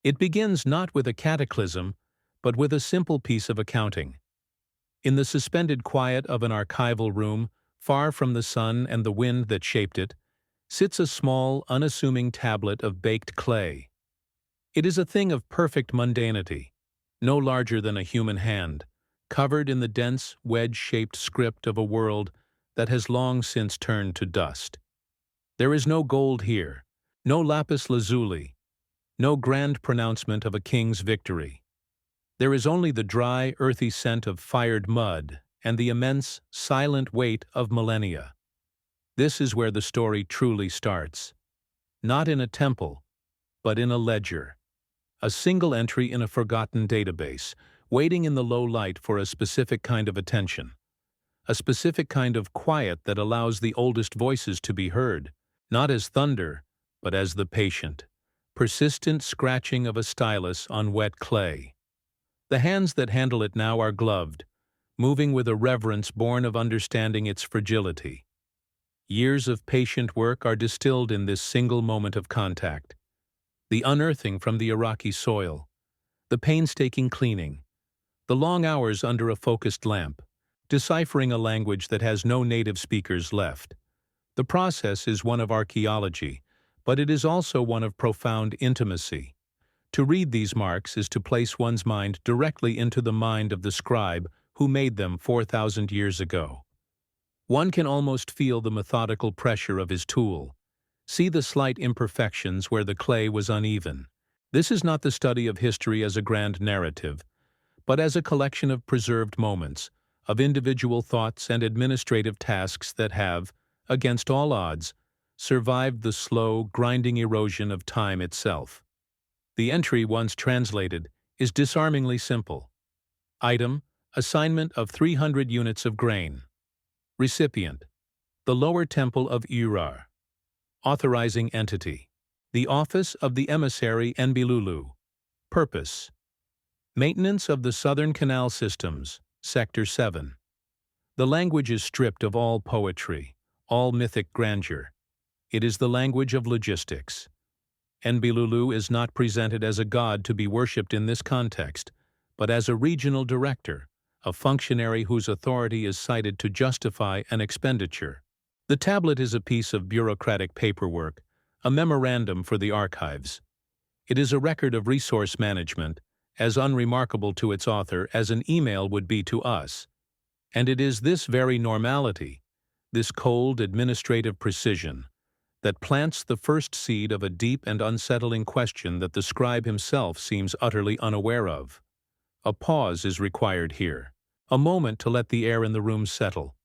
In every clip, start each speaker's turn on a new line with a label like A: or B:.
A: It begins not with a cataclysm, but with a simple piece of accounting. In the suspended quiet of an archival room, far from the sun and the wind that shaped it, sits a small, unassuming tablet of baked clay. It is a thing of perfect mundanity, no larger than a human hand, covered in the dense, wedge-shaped script of a world that has long since turned to dust. There is no gold here, no lapis lazuli, no grand pronouncement of a king's victory. There is only the dry, earthy scent of fired mud and the immense, silent weight of millennia. This is where the story truly starts. Not in a temple, but in a ledger. A single entry in a forgotten database, waiting in the low light for a specific kind of attention. A specific kind of quiet that allows the oldest voices to be heard, not as thunder, but as the patient, persistent scratching of a stylus on wet clay. The hands that handle it now are gloved, moving with a reverence born of understanding its fragility. Years of patient work are distilled in this single moment of contact. The unearthing from the Iraqi soil, the painstaking cleaning, the long hours under a focused lamp, deciphering a language that has no native speakers left. The process is one of archaeology, but it is also one of profound intimacy. To read these marks is to place one's mind directly into the mind of the scribe who made them 4,000 years ago. One can almost feel the methodical pressure of his tool, see the slight imperfections where the clay was uneven. This is not the study of history as a grand narrative, but as a collection of preserved moments, of individual thoughts and administrative tasks that have, against all odds, survived the slow, grinding erosion of time itself. The entry, once translated, is disarmingly simple. Item: assignment of 300 units of grain. Recipient: the Lower Temple of Urar. Authorizing entity: the Office of the Emissary Enbilulu. Purpose: maintenance of the Southern Canal Systems, Sector 7. The language is stripped of all poetry, all mythic grandeur. It is the language of logistics. Enbilulu is not presented as a god to be worshipped in this context, but as a regional director, a functionary whose authority is cited to justify an expenditure. The tablet is a piece of bureaucratic paperwork, a memorandum for the archives. It is a record of resource management, as unremarkable to its author as an email would be to us. And it is this very normality, this cold administrative precision, that plants the first seed of a deep and unsettling question that the scribe himself seems utterly unaware of. A pause is required here, a moment to let the air in the room settle,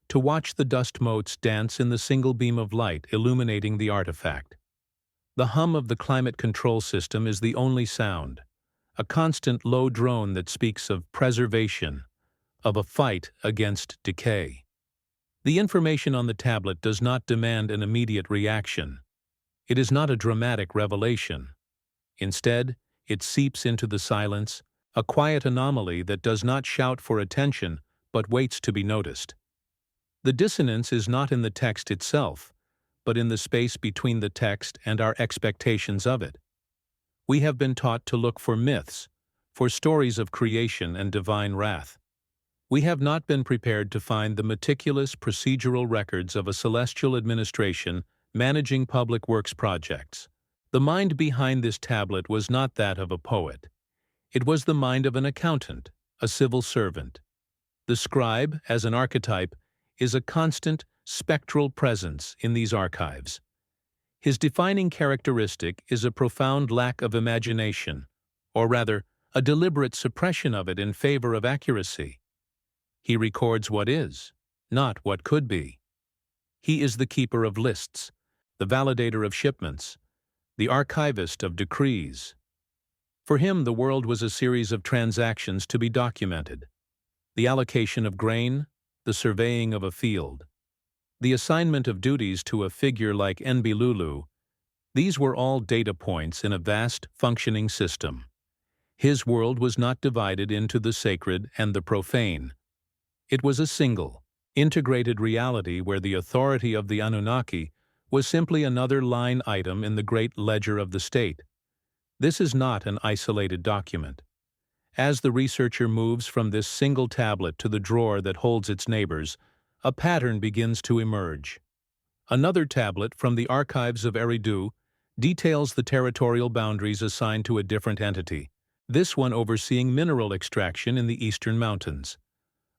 A: to watch the dust motes dance in the single beam of light illuminating the artifact. The hum of the climate control system is the only sound, a constant low drone that speaks of preservation, of a fight against decay. The information on the tablet does not demand an immediate reaction. It is not a dramatic revelation. Instead, it seeps into the silence, a quiet anomaly that does not shout for attention but waits to be noticed. The dissonance is not in the text itself, but in the space between the text and our expectations of it. We have been taught to look for myths, for stories of creation and divine wrath. We have not been prepared to find the meticulous procedural records of a celestial administration managing public works projects. The mind behind this tablet was not that of a poet. It was the mind of an accountant, a civil servant. The scribe, as an archetype, is a constant, spectral presence in these archives. His defining characteristic is a profound lack of imagination, or rather, a deliberate suppression of it in favor of accuracy. He records what is, not what could be. He is the keeper of lists, the validator of shipments, the archivist of decrees. For him, the world was a series of transactions to be documented: the allocation of grain, the surveying of a field, the assignment of duties to a figure like Enbilulu. These were all data points in a vast, functioning system. His world was not divided into the sacred and the profane. It was a single, integrated reality where the authority of the Anunnaki was simply another line item in the great ledger of the state. This is not an isolated document. As the researcher moves from this single tablet to the drawer that holds its neighbors, a pattern begins to emerge. Another tablet from the archives of Eridu details the territorial boundaries assigned to a different entity, this one overseeing mineral extraction in the eastern mountains.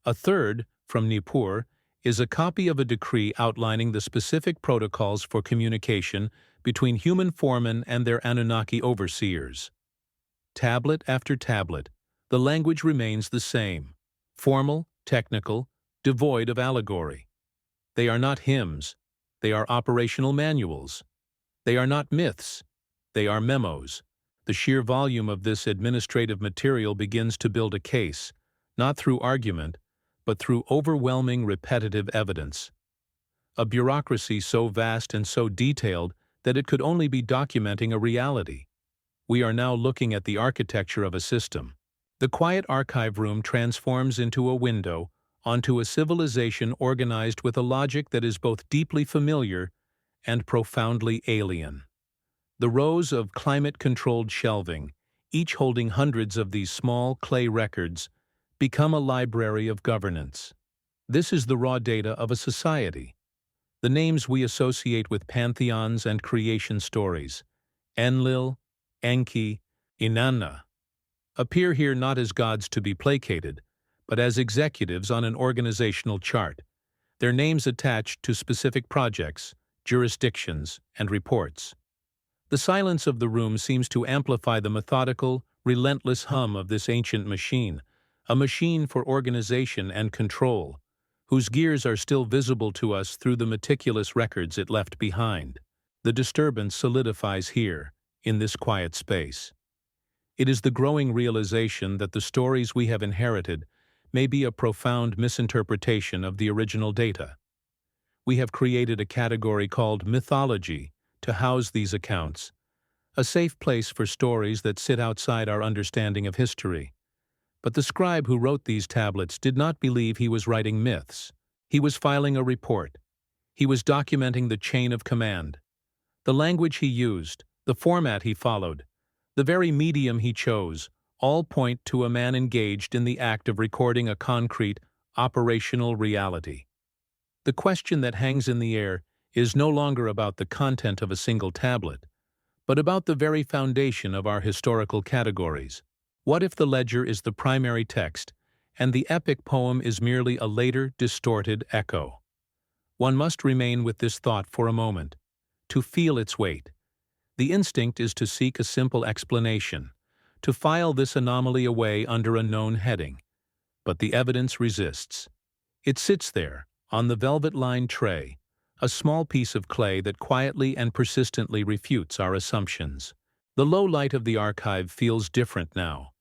A: A third, from Nippur, is a copy of a decree outlining the specific protocols for communication between human foremen and their Anunnaki overseers. Tablet after tablet, the language remains the same, formal, technical, devoid of allegory. They are not hymns, they are operational manuals. They are not myths, they are memos. The sheer volume of this administrative material begins to build a case, not through argument, but through overwhelming repetitive evidence. A bureaucracy so vast and so detailed that it could only be documenting a reality. We are now looking at the architecture of a system. The quiet archive room transforms into a window onto a civilization organized with a logic that is both deeply familiar and profoundly alien. The rows of climate-controlled shelving, each holding hundreds of these small clay records, become a library of governance. This is the raw data of a society. The names we associate with pantheons and creation stories, Enlil, Enki, Inanna, appear here not as gods to be placated, but as executives on an organizational chart, their names attached to specific projects, jurisdictions, and reports. The silence of the room seems to amplify the methodical, relentless hum of this ancient machine, a machine for organization and control, whose gears are still visible to us through the meticulous records it left behind. The disturbance solidifies here, in this quiet space. It is the growing realization that the stories we have inherited may be a profound misinterpretation of the original data. We have created a category called mythology to house these accounts, a safe place for stories that sit outside our understanding of history. But the scribe who wrote these tablets did not believe he was writing myths. He was filing a report. He was documenting the chain of command. The language he used, the format he followed, the very medium he chose, all point to a man engaged in the act of recording a concrete, operational reality. The question that hangs in the air is no longer about the content of a single tablet, but about the very foundation of our historical categories. What if the ledger is the primary text, and the epic poem is merely a later, distorted echo? One must remain with this thought for a moment, to feel its weight. The instinct is to seek a simple explanation, to file this anomaly away under a known heading. But the evidence resists. It sits there, on the velvet-lined tray, a small piece of clay that quietly and persistently refutes our assumptions. The low light of the archive feels different now,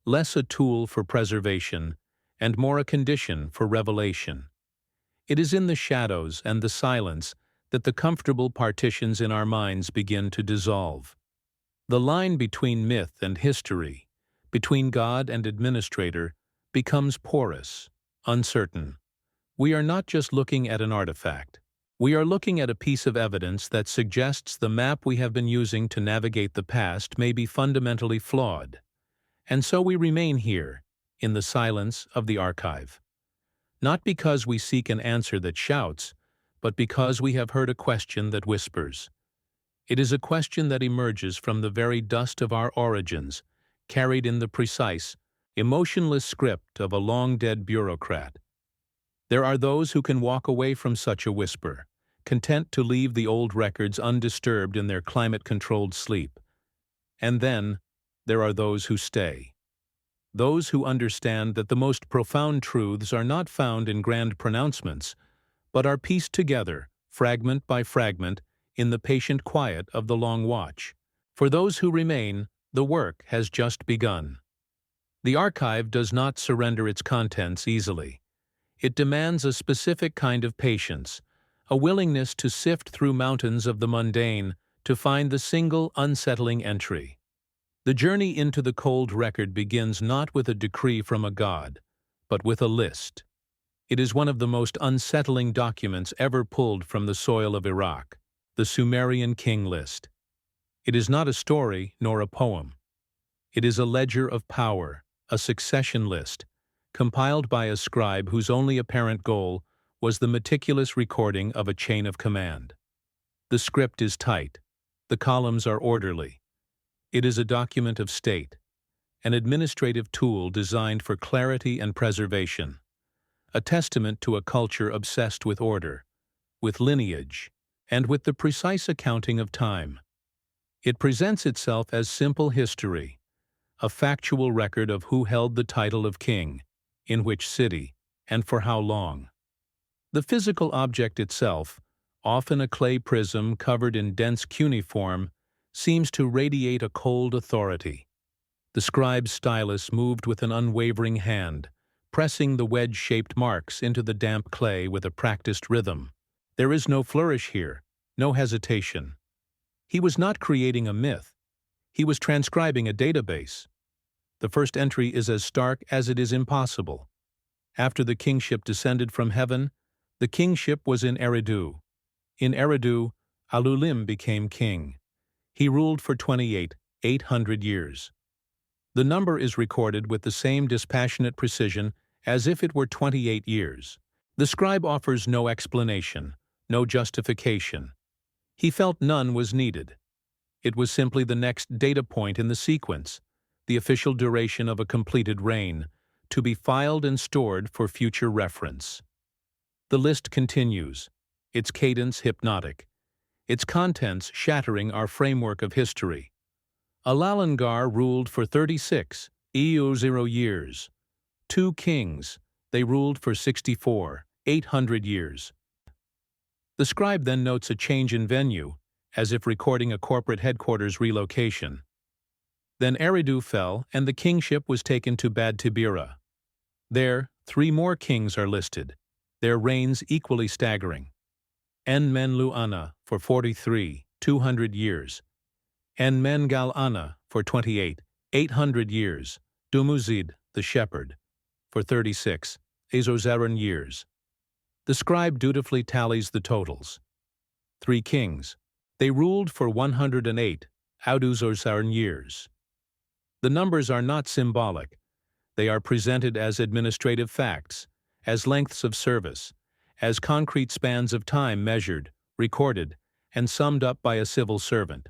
A: less a tool for preservation and more a condition for revelation. It is in the shadows and the silence that the comfortable partitions in our minds begin to dissolve. The line between myth and history, between God and administrator, becomes porous, uncertain. We are not just looking at an artifact. We are looking at a piece of evidence that suggests the map we have been using to navigate the past may be fundamentally flawed. And so we remain here, in the silence of the archive. Not because we seek an answer that shouts, but because we have heard a question that whispers. It is a question that emerges from the very dust of our origins, carried in the precise, emotionless script of a long-dead bureaucrat. There are those who can walk away from such a whisper, content to leave the old records undisturbed in their climate-controlled sleep. And then, there are those who stay. Those who understand that the most profound truths are not found in grand pronouncements, but are pieced together, fragment by fragment, in the patient quiet of the long watch. For those who remain, the work has just begun. The archive does not surrender its contents easily. It demands a specific kind of patience, a willingness to sift through mountains of the mundane to find the single unsettling entry. The journey into the cold record begins not with a decree from a god, but with a list. It is one of the most unsettling documents ever pulled from the soil of Iraq, the Sumerian king list. It is not a story nor a poem. It is a ledger of power, a succession list, compiled by a scribe whose only apparent goal was the meticulous recording of a chain of command. The script is tight. The columns are orderly. It is a document of state, an administrative tool designed for clarity and preservation, a testament to a culture obsessed with order, with lineage, and with the precise accounting of time. It presents itself as simple history, a factual record of who held the title of king, in which city, and for how long. The physical object itself, often a clay prism covered in dense cuneiform, seems to radiate a cold authority. The scribe's stylus moved with an unwavering hand, pressing the wedge-shaped marks into the damp clay with a practiced rhythm. There is no flourish here, no hesitation. He was not creating a myth. He was transcribing a database. The first entry is as stark as it is impossible. After the kingship descended from heaven, the kingship was in Eridu. In Eridu, Alulim became king. He ruled for 800 years. The number is recorded with the same dispassionate precision as if it were 28 years. The scribe offers no explanation, no justification. He felt none was needed. It was simply the next data point in the sequence, the official duration of a completed reign, to be filed and stored for future reference. The list continues, its cadence hypnotic, its contents shattering our framework of history. Alalangar ruled for 36 years. 2 kings, they ruled for 800 years. The scribe then notes a change in venue, as if recording a corporate headquarters relocation. Then Eridu fell, and the kingship was taken to Bad Tibira. There, 3 more kings are listed, their reigns equally staggering. Enmenlu-Ana for 200 years. Enmengal-Ana for 800 years. Dumuzid, the shepherd, for 36 years. The scribe dutifully tallies the totals. 3 kings. They ruled for 108 years. The numbers are not symbolic. They are presented as administrative facts, as lengths of service, as concrete spans of time measured, recorded, and summed up by a civil servant.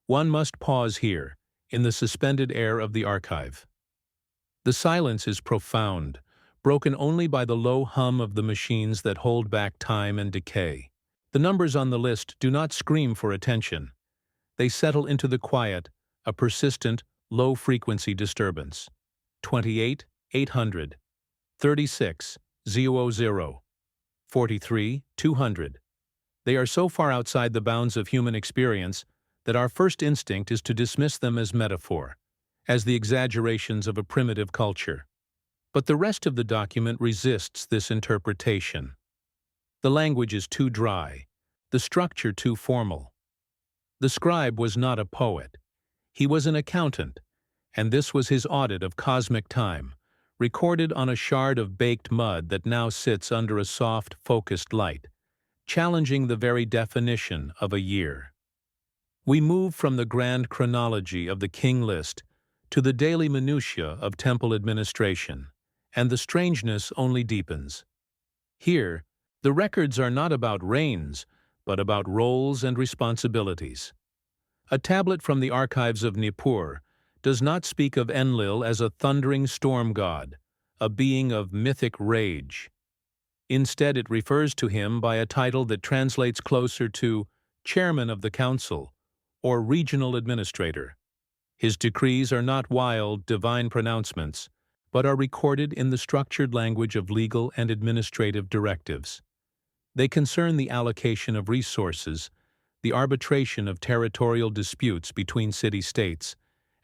A: One must pause here, in the suspended air of the archive. The silence is profound, broken only by the low hum of the machines that hold back time and decay. The numbers on the list do not scream for attention. They settle into the quiet, a persistent, low-frequency disturbance. 800, 36, 43, 200. They are so far outside the bounds of human experience that our first instinct is to dismiss them as metaphor, as the exaggerations of a primitive culture. But the rest of the document resists this interpretation. The language is too dry, the structure too formal. The scribe was not a poet. He was an accountant, and this was his audit of cosmic time, recorded on a shard of baked mud that now sits under a soft, focused light, challenging the very definition of a year. We move from the grand chronology of the king list to the daily minutiae of temple administration, and the strangeness only deepens. Here, the records are not about reigns, but about roles and responsibilities. A tablet from the archives of Nippur does not speak of Enlil as a thundering storm god, a being of mythic rage. Instead, it refers to him by a title that translates closer to chairman of the council or regional administrator. His decrees are not wild, divine pronouncements, but are recorded in the structured language of legal and administrative directives. They concern the allocation of resources, the arbitration of territorial disputes between city-states,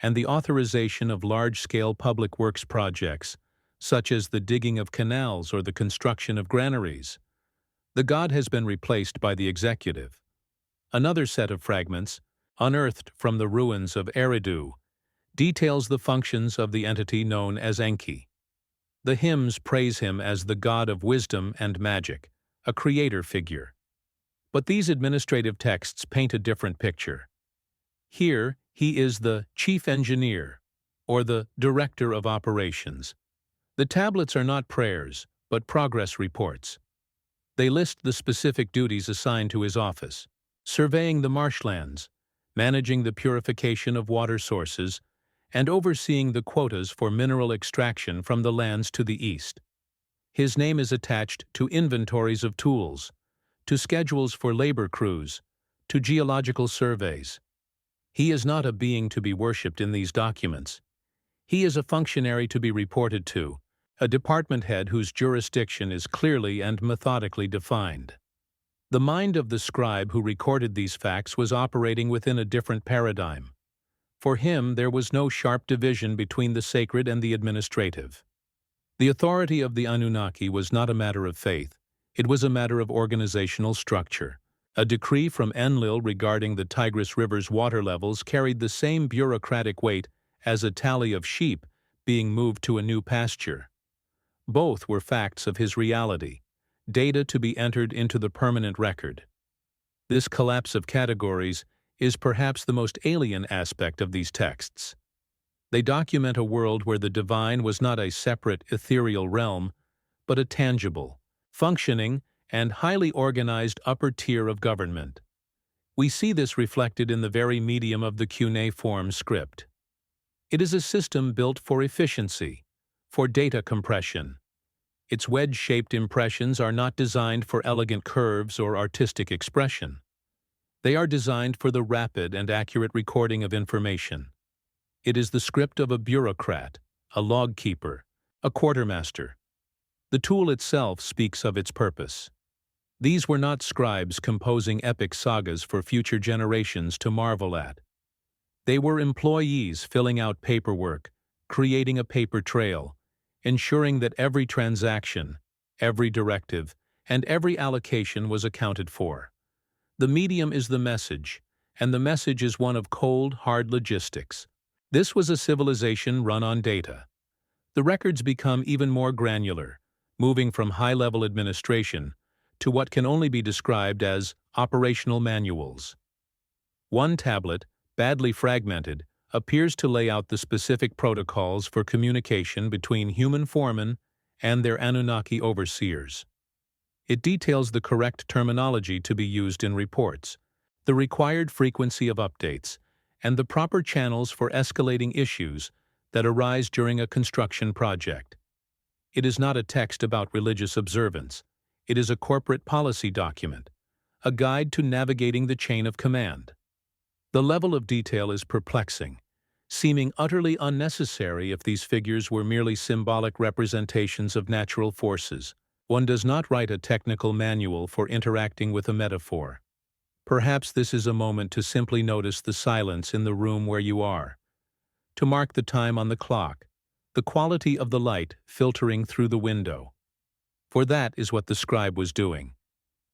A: and the authorization of large-scale public works projects, such as the digging of canals or the construction of granaries. The god has been replaced by the executive. Another set of fragments, unearthed from the ruins of Eridu, details the functions of the entity known as Enki. The hymns praise him as the god of wisdom and magic, a creator figure. But these administrative texts paint a different picture. Here, he is the chief engineer, or the Director of Operations. The tablets are not prayers, but progress reports. They list the specific duties assigned to his office: surveying the marshlands, managing the purification of water sources, and overseeing the quotas for mineral extraction from the lands to the east. His name is attached to inventories of tools, to schedules for labor crews, to geological surveys. He is not a being to be worshipped in these documents. He is a functionary to be reported to, a department head whose jurisdiction is clearly and methodically defined. The mind of the scribe who recorded these facts was operating within a different paradigm. For him, there was no sharp division between the sacred and the administrative. The authority of the Anunnaki was not a matter of faith, it was a matter of organizational structure. A decree from Enlil regarding the Tigris River's water levels carried the same bureaucratic weight as a tally of sheep being moved to a new pasture. Both were facts of his reality, data to be entered into the permanent record. This collapse of categories is perhaps the most alien aspect of these texts. They document a world where the divine was not a separate ethereal realm, but a tangible, functioning, and highly organized upper tier of government. We see this reflected in the very medium of the cuneiform script. It is a system built for efficiency, for data compression. Its wedge-shaped impressions are not designed for elegant curves or artistic expression. They are designed for the rapid and accurate recording of information. It is the script of a bureaucrat, a log keeper, a quartermaster. The tool itself speaks of its purpose. These were not scribes composing epic sagas for future generations to marvel at. They were employees filling out paperwork, creating a paper trail, ensuring that every transaction, every directive, and every allocation was accounted for. The medium is the message, and the message is one of cold, hard logistics. This was a civilization run on data. The records become even more granular, moving from high-level administration to what can only be described as operational manuals. One tablet, badly fragmented, appears to lay out the specific protocols for communication between human foremen and their Anunnaki overseers. It details the correct terminology to be used in reports, the required frequency of updates, and the proper channels for escalating issues that arise during a construction project. It is not a text about religious observance. It is a corporate policy document, a guide to navigating the chain of command. The level of detail is perplexing, seeming utterly unnecessary if these figures were merely symbolic representations of natural forces. One does not write a technical manual for interacting with a metaphor. Perhaps this is a moment to simply notice the silence in the room where you are, to mark the time on the clock, the quality of the light filtering through the window. For that is what the scribe was doing,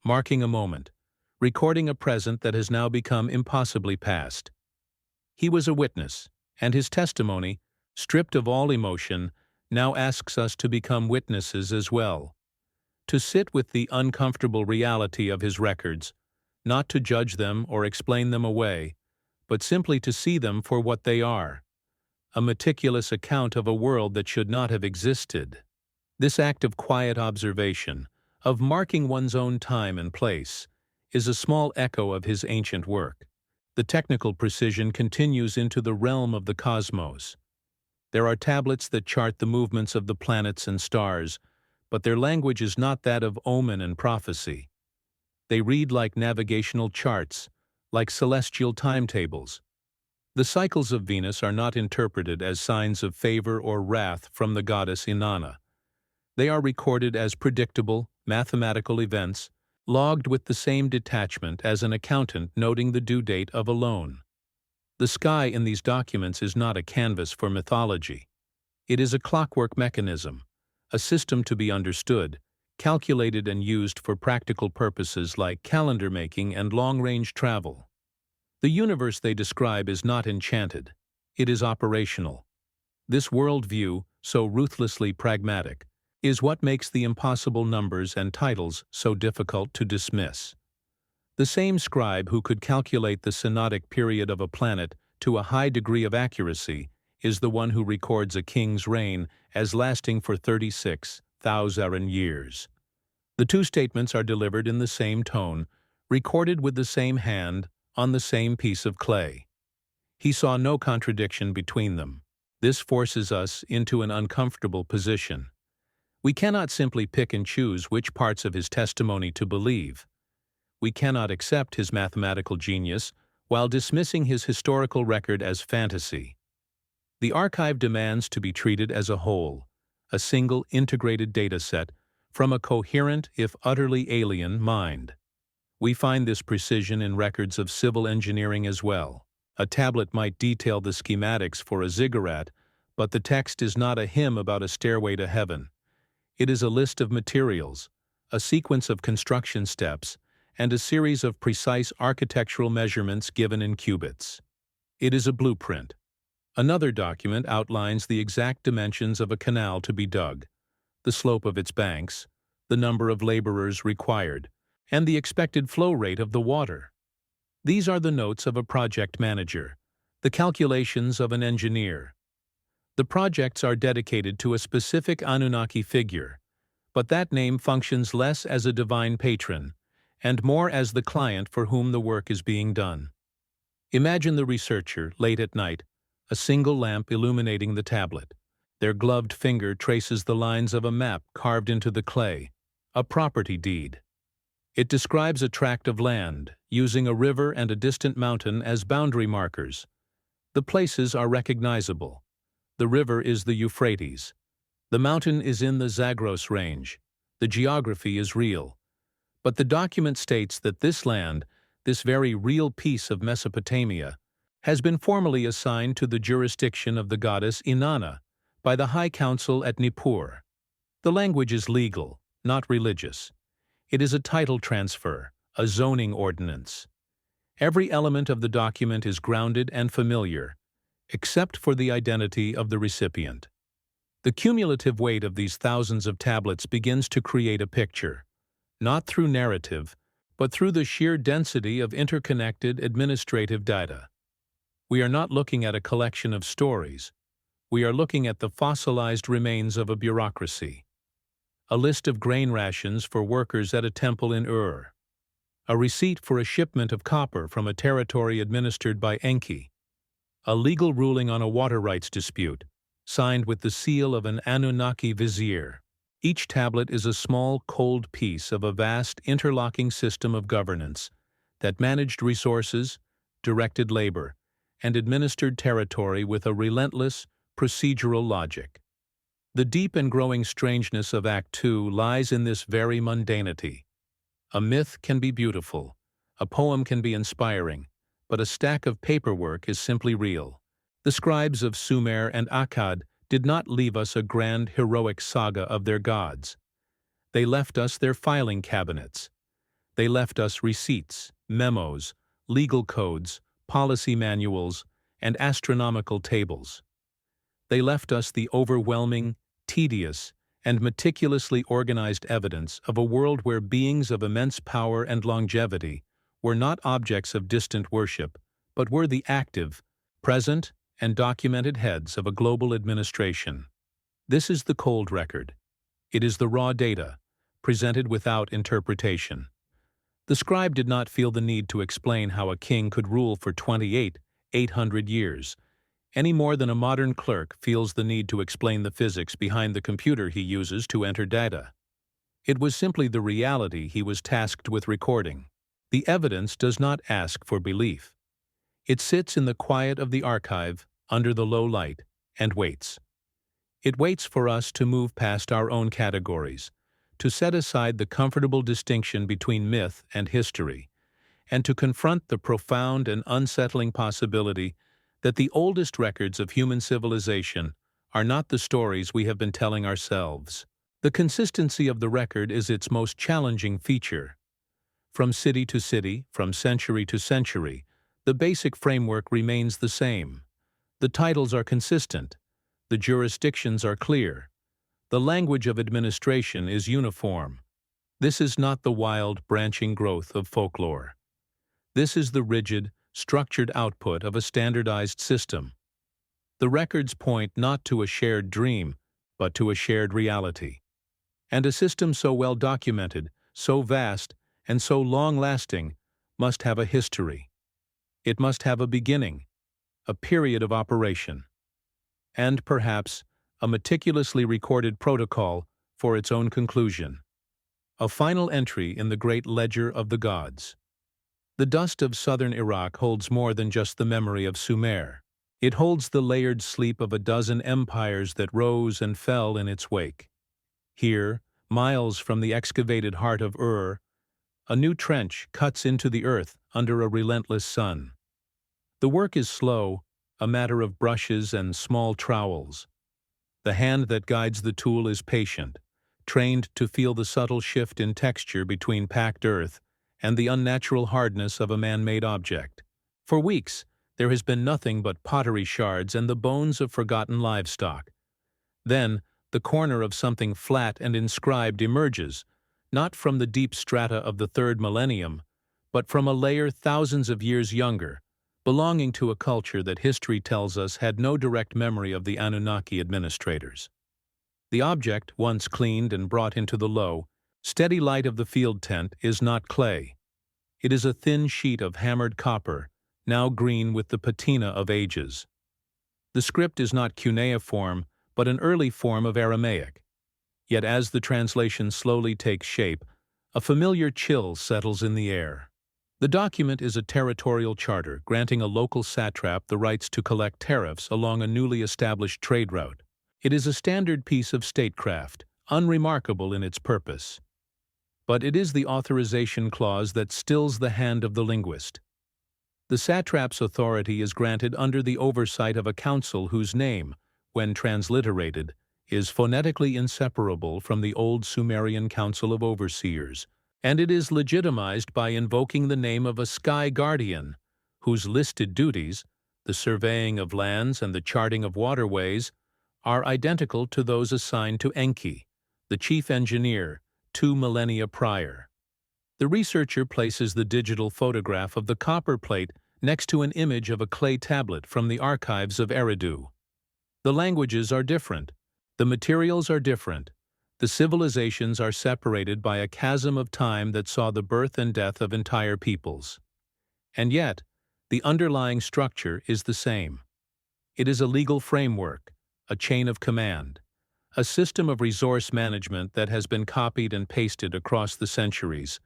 A: marking a moment, recording a present that has now become impossibly past. He was a witness, and his testimony, stripped of all emotion, now asks us to become witnesses as well, to sit with the uncomfortable reality of his records, not to judge them or explain them away, but simply to see them for what they are, a meticulous account of a world that should not have existed. This act of quiet observation, of marking one's own time and place, is a small echo of his ancient work. The technical precision continues into the realm of the cosmos. There are tablets that chart the movements of the planets and stars, but their language is not that of omen and prophecy. They read like navigational charts, like celestial timetables. The cycles of Venus are not interpreted as signs of favor or wrath from the goddess Inanna. They are recorded as predictable, mathematical events, logged with the same detachment as an accountant noting the due date of a loan. The sky in these documents is not a canvas for mythology. It is a clockwork mechanism, a system to be understood, calculated and used for practical purposes like calendar making and long-range travel. The universe they describe is not enchanted. It is operational. This worldview, so ruthlessly pragmatic, is what makes the impossible numbers and titles so difficult to dismiss. The same scribe who could calculate the synodic period of a planet to a high degree of accuracy is the one who records a king's reign as lasting for 36,000 years. The two statements are delivered in the same tone, recorded with the same hand, on the same piece of clay. He saw no contradiction between them. This forces us into an uncomfortable position. We cannot simply pick and choose which parts of his testimony to believe. We cannot accept his mathematical genius while dismissing his historical record as fantasy. The archive demands to be treated as a whole, a single integrated data set from a coherent, if utterly alien, mind. We find this precision in records of civil engineering as well. A tablet might detail the schematics for a ziggurat, but the text is not a hymn about a stairway to heaven. It is a list of materials, a sequence of construction steps, and a series of precise architectural measurements given in cubits. It is a blueprint. Another document outlines the exact dimensions of a canal to be dug, the slope of its banks, the number of laborers required, and the expected flow rate of the water. These are the notes of a project manager, the calculations of an engineer. The projects are dedicated to a specific Anunnaki figure, but that name functions less as a divine patron and more as the client for whom the work is being done. Imagine the researcher, late at night, a single lamp illuminating the tablet. Their gloved finger traces the lines of a map carved into the clay, a property deed. It describes a tract of land, using a river and a distant mountain as boundary markers. The places are recognizable. The river is the Euphrates. The mountain is in the Zagros range. The geography is real. But the document states that this land, this very real piece of Mesopotamia, has been formally assigned to the jurisdiction of the goddess Inanna by the High Council at Nippur. The language is legal, not religious. It is a title transfer, a zoning ordinance. Every element of the document is grounded and familiar, except for the identity of the recipient. The cumulative weight of these thousands of tablets begins to create a picture, not through narrative, but through the sheer density of interconnected administrative data. We are not looking at a collection of stories. We are looking at the fossilized remains of a bureaucracy. A list of grain rations for workers at a temple in Ur. A receipt for a shipment of copper from a territory administered by Enki. A legal ruling on a water rights dispute, signed with the seal of an Anunnaki vizier. Each tablet is a small, cold piece of a vast, interlocking system of governance that managed resources, directed labor, and administered territory with a relentless, procedural logic. The deep and growing strangeness of Act 2 lies in this very mundanity. A myth can be beautiful, a poem can be inspiring, but a stack of paperwork is simply real. The scribes of Sumer and Akkad did not leave us a grand, heroic saga of their gods. They left us their filing cabinets. They left us receipts, memos, legal codes, policy manuals, and astronomical tables. They left us the overwhelming, tedious, and meticulously organized evidence of a world where beings of immense power and longevity were not objects of distant worship, but were the active, present, and documented heads of a global administration. This is the cold record. It is the raw data, presented without interpretation. The scribe did not feel the need to explain how a king could rule for 800 years, any more than a modern clerk feels the need to explain the physics behind the computer he uses to enter data. It was simply the reality he was tasked with recording. The evidence does not ask for belief. It sits in the quiet of the archive, under the low light, and waits. It waits for us to move past our own categories, to set aside the comfortable distinction between myth and history, and to confront the profound and unsettling possibility that the oldest records of human civilization are not the stories we have been telling ourselves. The consistency of the record is its most challenging feature. From city to city, from century to century, the basic framework remains the same. The titles are consistent. The jurisdictions are clear. The language of administration is uniform. This is not the wild, branching growth of folklore. This is the rigid, structured output of a standardized system. The records point not to a shared dream, but to a shared reality. And a system so well documented, so vast, and so long-lasting must have a history. It must have a beginning, a period of operation, and perhaps a meticulously recorded protocol for its own conclusion. A final entry in the great ledger of the gods. The dust of southern Iraq holds more than just the memory of Sumer. It holds the layered sleep of a dozen empires that rose and fell in its wake. Here, miles from the excavated heart of Ur, a new trench cuts into the earth under a relentless sun. The work is slow, a matter of brushes and small trowels. The hand that guides the tool is patient, trained to feel the subtle shift in texture between packed earth and the unnatural hardness of a man-made object. For weeks, there has been nothing but pottery shards and the bones of forgotten livestock. Then, the corner of something flat and inscribed emerges, not from the deep strata of the third millennium, but from a layer thousands of years younger, belonging to a culture that history tells us had no direct memory of the Anunnaki administrators. The object, once cleaned and brought into the low, steady light of the field tent, is not clay. It is a thin sheet of hammered copper, now green with the patina of ages. The script is not cuneiform, but an early form of Aramaic. Yet as the translation slowly takes shape, a familiar chill settles in the air. The document is a territorial charter granting a local satrap the rights to collect tariffs along a newly established trade route. It is a standard piece of statecraft, unremarkable in its purpose. But it is the authorization clause that stills the hand of the linguist. The satrap's authority is granted under the oversight of a council whose name, when transliterated, is phonetically inseparable from the old Sumerian Council of Overseers, and it is legitimized by invoking the name of a sky guardian, whose listed duties, the surveying of lands and the charting of waterways, are identical to those assigned to Enki, the chief engineer, 2 millennia prior. The researcher places the digital photograph of the copper plate next to an image of a clay tablet from the archives of Eridu. The languages are different, the materials are different, the civilizations are separated by a chasm of time that saw the birth and death of entire peoples. And yet, the underlying structure is the same. It is a legal framework, a chain of command, a system of resource management that has been copied and pasted across the centuries,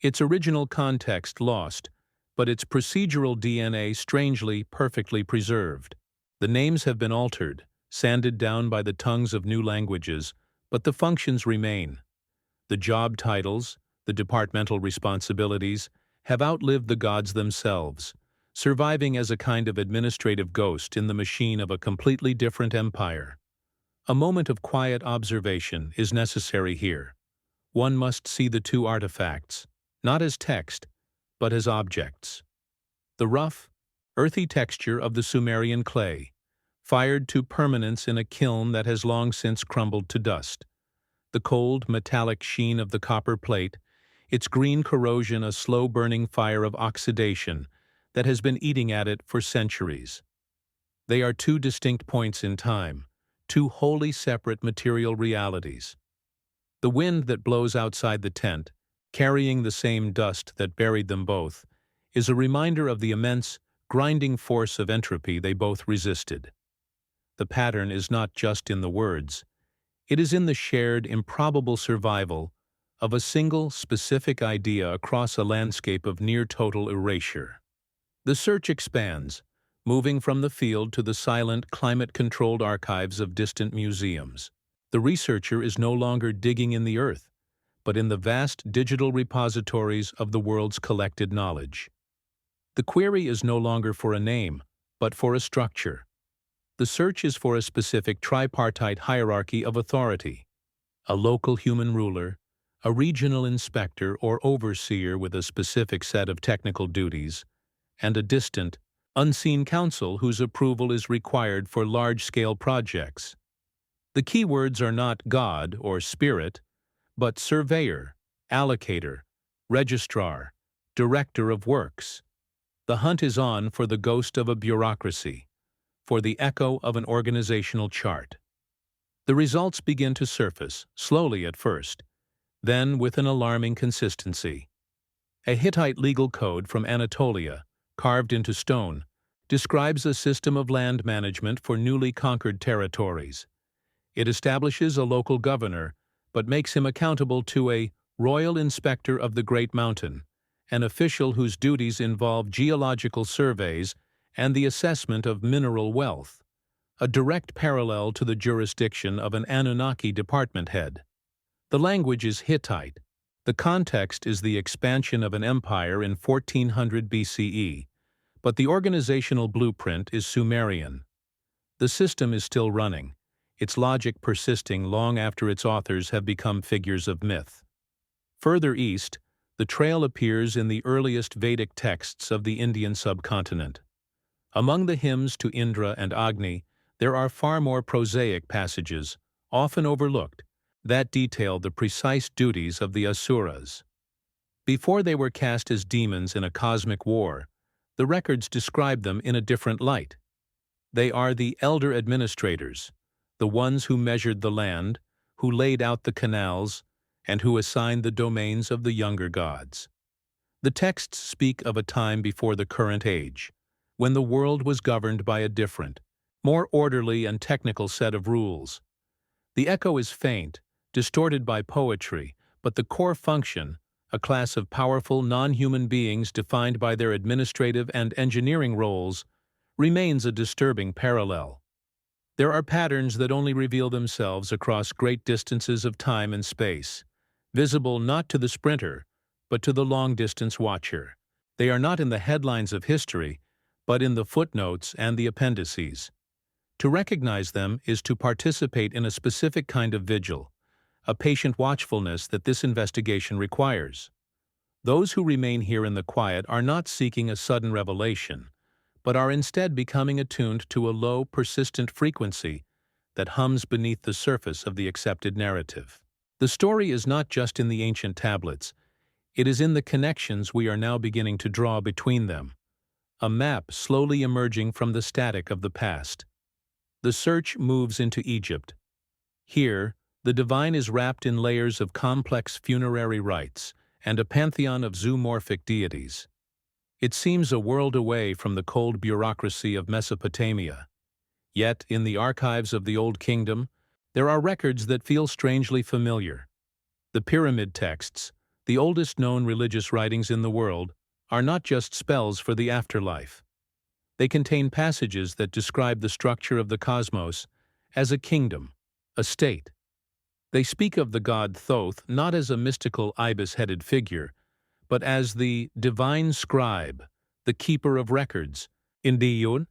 A: its original context lost, but its procedural DNA strangely, perfectly preserved. The names have been altered, sanded down by the tongues of new languages, but the functions remain. The job titles, the departmental responsibilities, have outlived the gods themselves, surviving as a kind of administrative ghost in the machine of a completely different empire. A moment of quiet observation is necessary here. One must see the two artifacts, not as text, but as objects. The rough, earthy texture of the Sumerian clay, fired to permanence in a kiln that has long since crumbled to dust. The cold, metallic sheen of the copper plate, its green corrosion a slow-burning fire of oxidation that has been eating at it for centuries. They are two distinct points in time, two wholly separate material realities. The wind that blows outside the tent, carrying the same dust that buried them both, is a reminder of the immense, grinding force of entropy they both resisted. The pattern is not just in the words. It is in the shared, improbable survival of a single, specific idea across a landscape of near-total erasure. The search expands, moving from the field to the silent, climate-controlled archives of distant museums. The researcher is no longer digging in the earth, but in the vast digital repositories of the world's collected knowledge. The query is no longer for a name, but for a structure. The search is for a specific tripartite hierarchy of authority: a local human ruler, a regional inspector or overseer with a specific set of technical duties, and a distant, unseen council whose approval is required for large-scale projects. The keywords are not God or spirit, but surveyor, allocator, registrar, director of works. The hunt is on for the ghost of a bureaucracy, for the echo of an organizational chart. The results begin to surface, slowly at first, then with an alarming consistency. A Hittite legal code from Anatolia, carved into stone, describes a system of land management for newly conquered territories. It establishes a local governor, but makes him accountable to a royal inspector of the Great Mountain, an official whose duties involve geological surveys and the assessment of mineral wealth, a direct parallel to the jurisdiction of an Anunnaki department head. The language is Hittite. The context is the expansion of an empire in 1400 BCE, but the organizational blueprint is Sumerian. The system is still running, its logic persisting long after its authors have become figures of myth. Further east, the trail appears in the earliest Vedic texts of the Indian subcontinent. Among the hymns to Indra and Agni, there are far more prosaic passages, often overlooked, that detail the precise duties of the Asuras. Before they were cast as demons in a cosmic war, the records describe them in a different light. They are the elder administrators, the ones who measured the land, who laid out the canals, and who assigned the domains of the younger gods. The texts speak of a time before the current age, when the world was governed by a different, more orderly and technical set of rules. The echo is faint, distorted by poetry, but the core function, a class of powerful non-human beings defined by their administrative and engineering roles, remains a disturbing parallel. There are patterns that only reveal themselves across great distances of time and space, visible not to the sprinter, but to the long-distance watcher. They are not in the headlines of history, but in the footnotes and the appendices. To recognize them is to participate in a specific kind of vigil, a patient watchfulness that this investigation requires. Those who remain here in the quiet are not seeking a sudden revelation, but are instead becoming attuned to a low, persistent frequency that hums beneath the surface of the accepted narrative. The story is not just in the ancient tablets, it is in the connections we are now beginning to draw between them, a map slowly emerging from the static of the past. The search moves into Egypt. Here, the divine is wrapped in layers of complex funerary rites and a pantheon of zoomorphic deities. It seems a world away from the cold bureaucracy of Mesopotamia. Yet, in the archives of the Old Kingdom, there are records that feel strangely familiar. The pyramid texts, the oldest known religious writings in the world, are not just spells for the afterlife. They contain passages that describe the structure of the cosmos as a kingdom, a state. They speak of the god Thoth not as a mystical ibis-headed figure, but as the divine scribe, the keeper of records, Indiyun,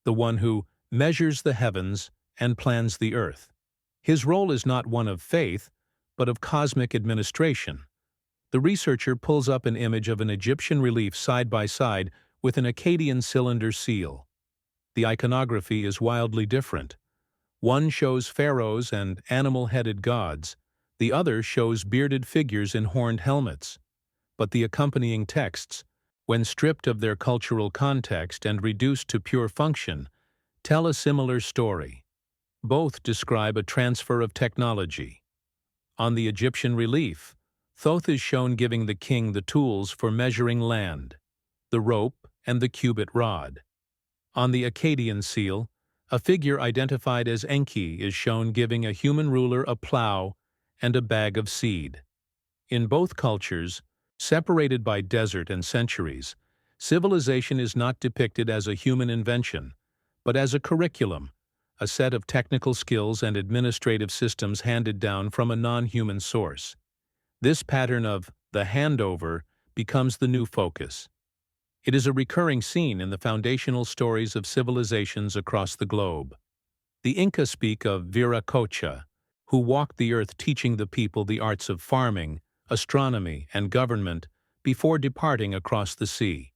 A: the one who measures the heavens and plans the earth. His role is not one of faith, but of cosmic administration. The researcher pulls up an image of an Egyptian relief side by side with an Akkadian cylinder seal. The iconography is wildly different. One shows pharaohs and animal-headed gods, the other shows bearded figures in horned helmets. But the accompanying texts, when stripped of their cultural context and reduced to pure function, tell a similar story. Both describe a transfer of technology. On the Egyptian relief, Thoth is shown giving the king the tools for measuring land, the rope and the cubit rod. On the Akkadian seal, a figure identified as Enki is shown giving a human ruler a plow and a bag of seed. In both cultures, separated by desert and centuries, civilization is not depicted as a human invention, but as a curriculum, a set of technical skills and administrative systems handed down from a non-human source. This pattern of the handover becomes the new focus. It is a recurring scene in the foundational stories of civilizations across the globe. The Inca speak of Viracocha, who walked the earth teaching the people the arts of farming, astronomy, and government before departing across the sea.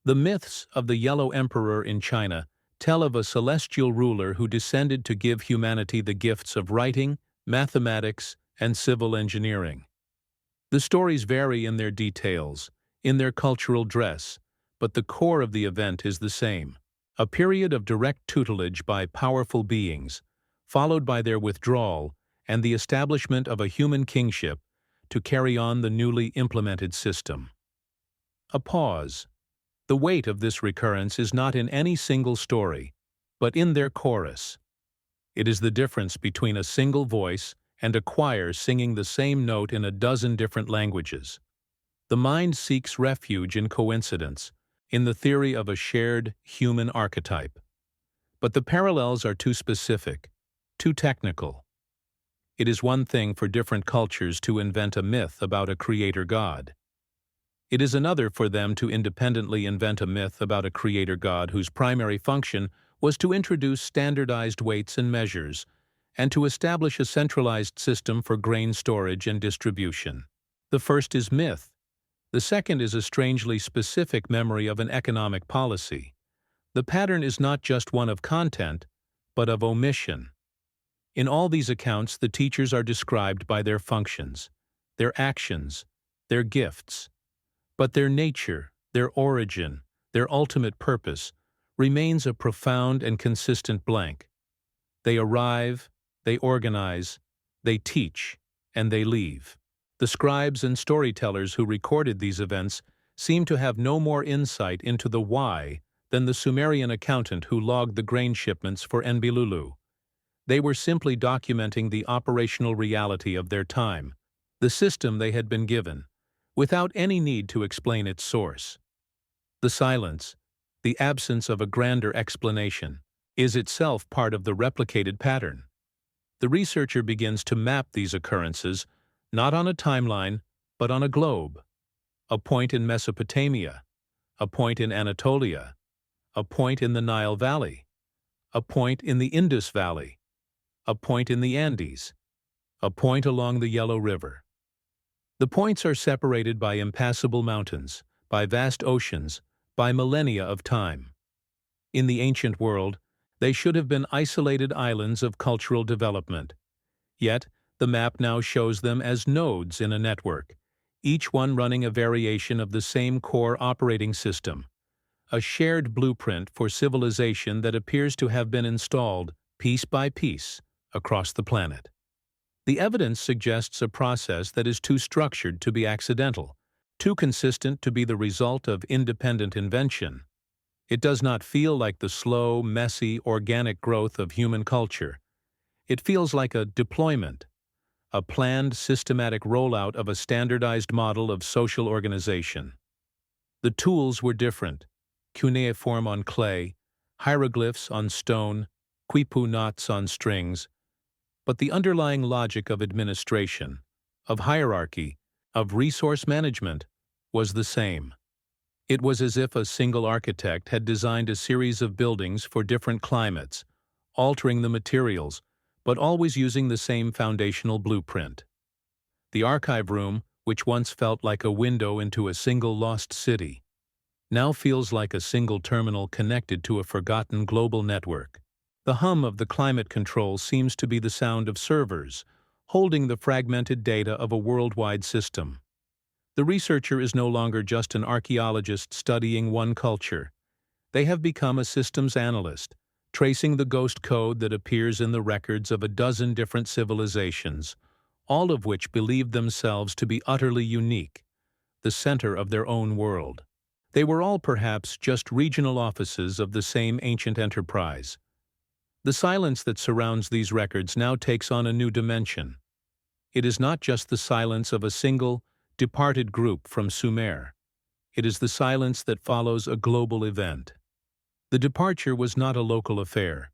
A: The myths of the Yellow Emperor in China tell of a celestial ruler who descended to give humanity the gifts of writing, mathematics, and civil engineering. The stories vary in their details, in their cultural dress, but the core of the event is the same: A period of direct tutelage by powerful beings, followed by their withdrawal and the establishment of a human kingship to carry on the newly implemented system. A pause. The weight of this recurrence is not in any single story, but in their chorus. It is the difference between a single voice and a choir singing the same note in a dozen different languages. The mind seeks refuge in coincidence, in the theory of a shared human archetype. But the parallels are too specific, too technical. It is one thing for different cultures to invent a myth about a creator god. It is another for them to independently invent a myth about a creator god whose primary function was to introduce standardized weights and measures, and to establish a centralized system for grain storage and distribution. The first is myth. The second is a strangely specific memory of an economic policy. The pattern is not just one of content, but of omission. In all these accounts, the teachers are described by their functions, their actions, their gifts. But their nature, their origin, their ultimate purpose remains a profound and consistent blank. They arrive, they organize, they teach, and they leave. The scribes and storytellers who recorded these events seem to have no more insight into the why than the Sumerian accountant who logged the grain shipments for Enbilulu. They were simply documenting the operational reality of their time, the system they had been given, without any need to explain its source. The silence, the absence of a grander explanation, is itself part of the replicated pattern. The researcher begins to map these occurrences not on a timeline, but on a globe. A point in Mesopotamia, a point in Anatolia, a point in the Nile Valley, a point in the Indus Valley, a point in the Andes, a point along the Yellow River. The points are separated by impassable mountains, by vast oceans, by millennia of time. In the ancient world, they should have been isolated islands of cultural development. Yet, the map now shows them as nodes in a network, each one running a variation of the same core operating system, a shared blueprint for civilization that appears to have been installed, piece by piece, across the planet. The evidence suggests a process that is too structured to be accidental, too consistent to be the result of independent invention. It does not feel like the slow, messy, organic growth of human culture. It feels like a deployment, a planned, systematic rollout of a standardized model of social organization. The tools were different: cuneiform on clay, hieroglyphs on stone, quipu knots on strings, but the underlying logic of administration, of hierarchy, of resource management was the same. It was as if a single architect had designed a series of buildings for different climates, altering the materials, but always using the same foundational blueprint. The archive room, which once felt like a window into a single lost city, now feels like a single terminal connected to a forgotten global network. The hum of the climate control seems to be the sound of servers, holding the fragmented data of a worldwide system. The researcher is no longer just an archaeologist studying one culture. They have become a systems analyst, tracing the ghost code that appears in the records of a dozen different civilizations, all of which believed themselves to be utterly unique, the center of their own world. They were all perhaps just regional offices of the same ancient enterprise. The silence that surrounds these records now takes on a new dimension. It is not just the silence of a single, departed group from Sumer. It is the silence that follows a global event. The departure was not a local affair.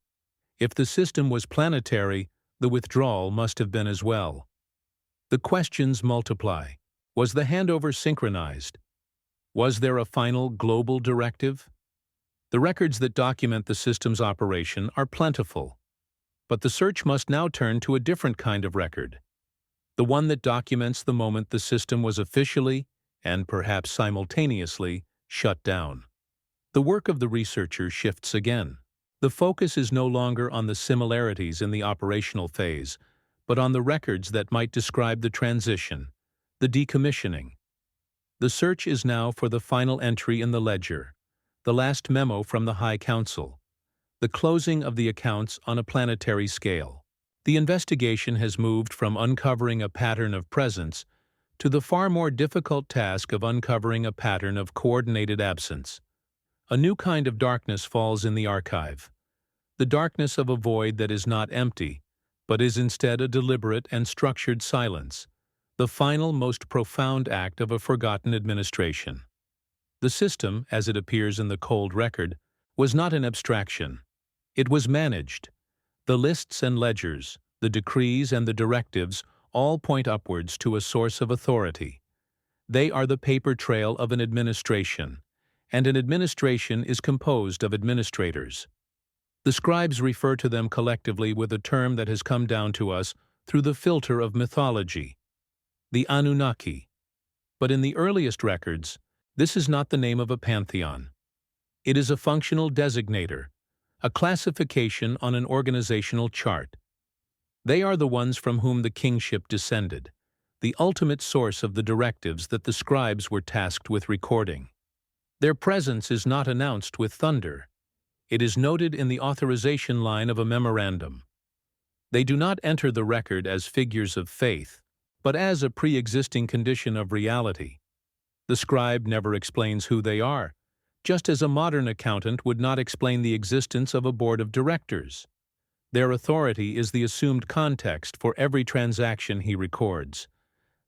A: If the system was planetary, the withdrawal must have been as well. The questions multiply. Was the handover synchronized? Was there a final global directive? The records that document the system's operation are plentiful, but the search must now turn to a different kind of record, the one that documents the moment the system was officially, and perhaps simultaneously, shut down. The work of the researcher shifts again. The focus is no longer on the similarities in the operational phase, but on the records that might describe the transition, the decommissioning. The search is now for the final entry in the ledger, the last memo from the High Council, the closing of the accounts on a planetary scale. The investigation has moved from uncovering a pattern of presence to the far more difficult task of uncovering a pattern of coordinated absence. A new kind of darkness falls in the archive, the darkness of a void that is not empty, but is instead a deliberate and structured silence, the final, most profound act of a forgotten administration. The system, as it appears in the cold record, was not an abstraction. It was managed. The lists and ledgers, the decrees and the directives all point upwards to a source of authority. They are the paper trail of an administration, and an administration is composed of administrators. The scribes refer to them collectively with a term that has come down to us through the filter of mythology, the Anunnaki. But in the earliest records, this is not the name of a pantheon. It is a functional designator, a classification on an organizational chart. They are the ones from whom the kingship descended, the ultimate source of the directives that the scribes were tasked with recording. Their presence is not announced with thunder. It is noted in the authorization line of a memorandum. They do not enter the record as figures of faith, but as a pre-existing condition of reality. The scribe never explains who they are, just as a modern accountant would not explain the existence of a board of directors. Their authority is the assumed context for every transaction he records.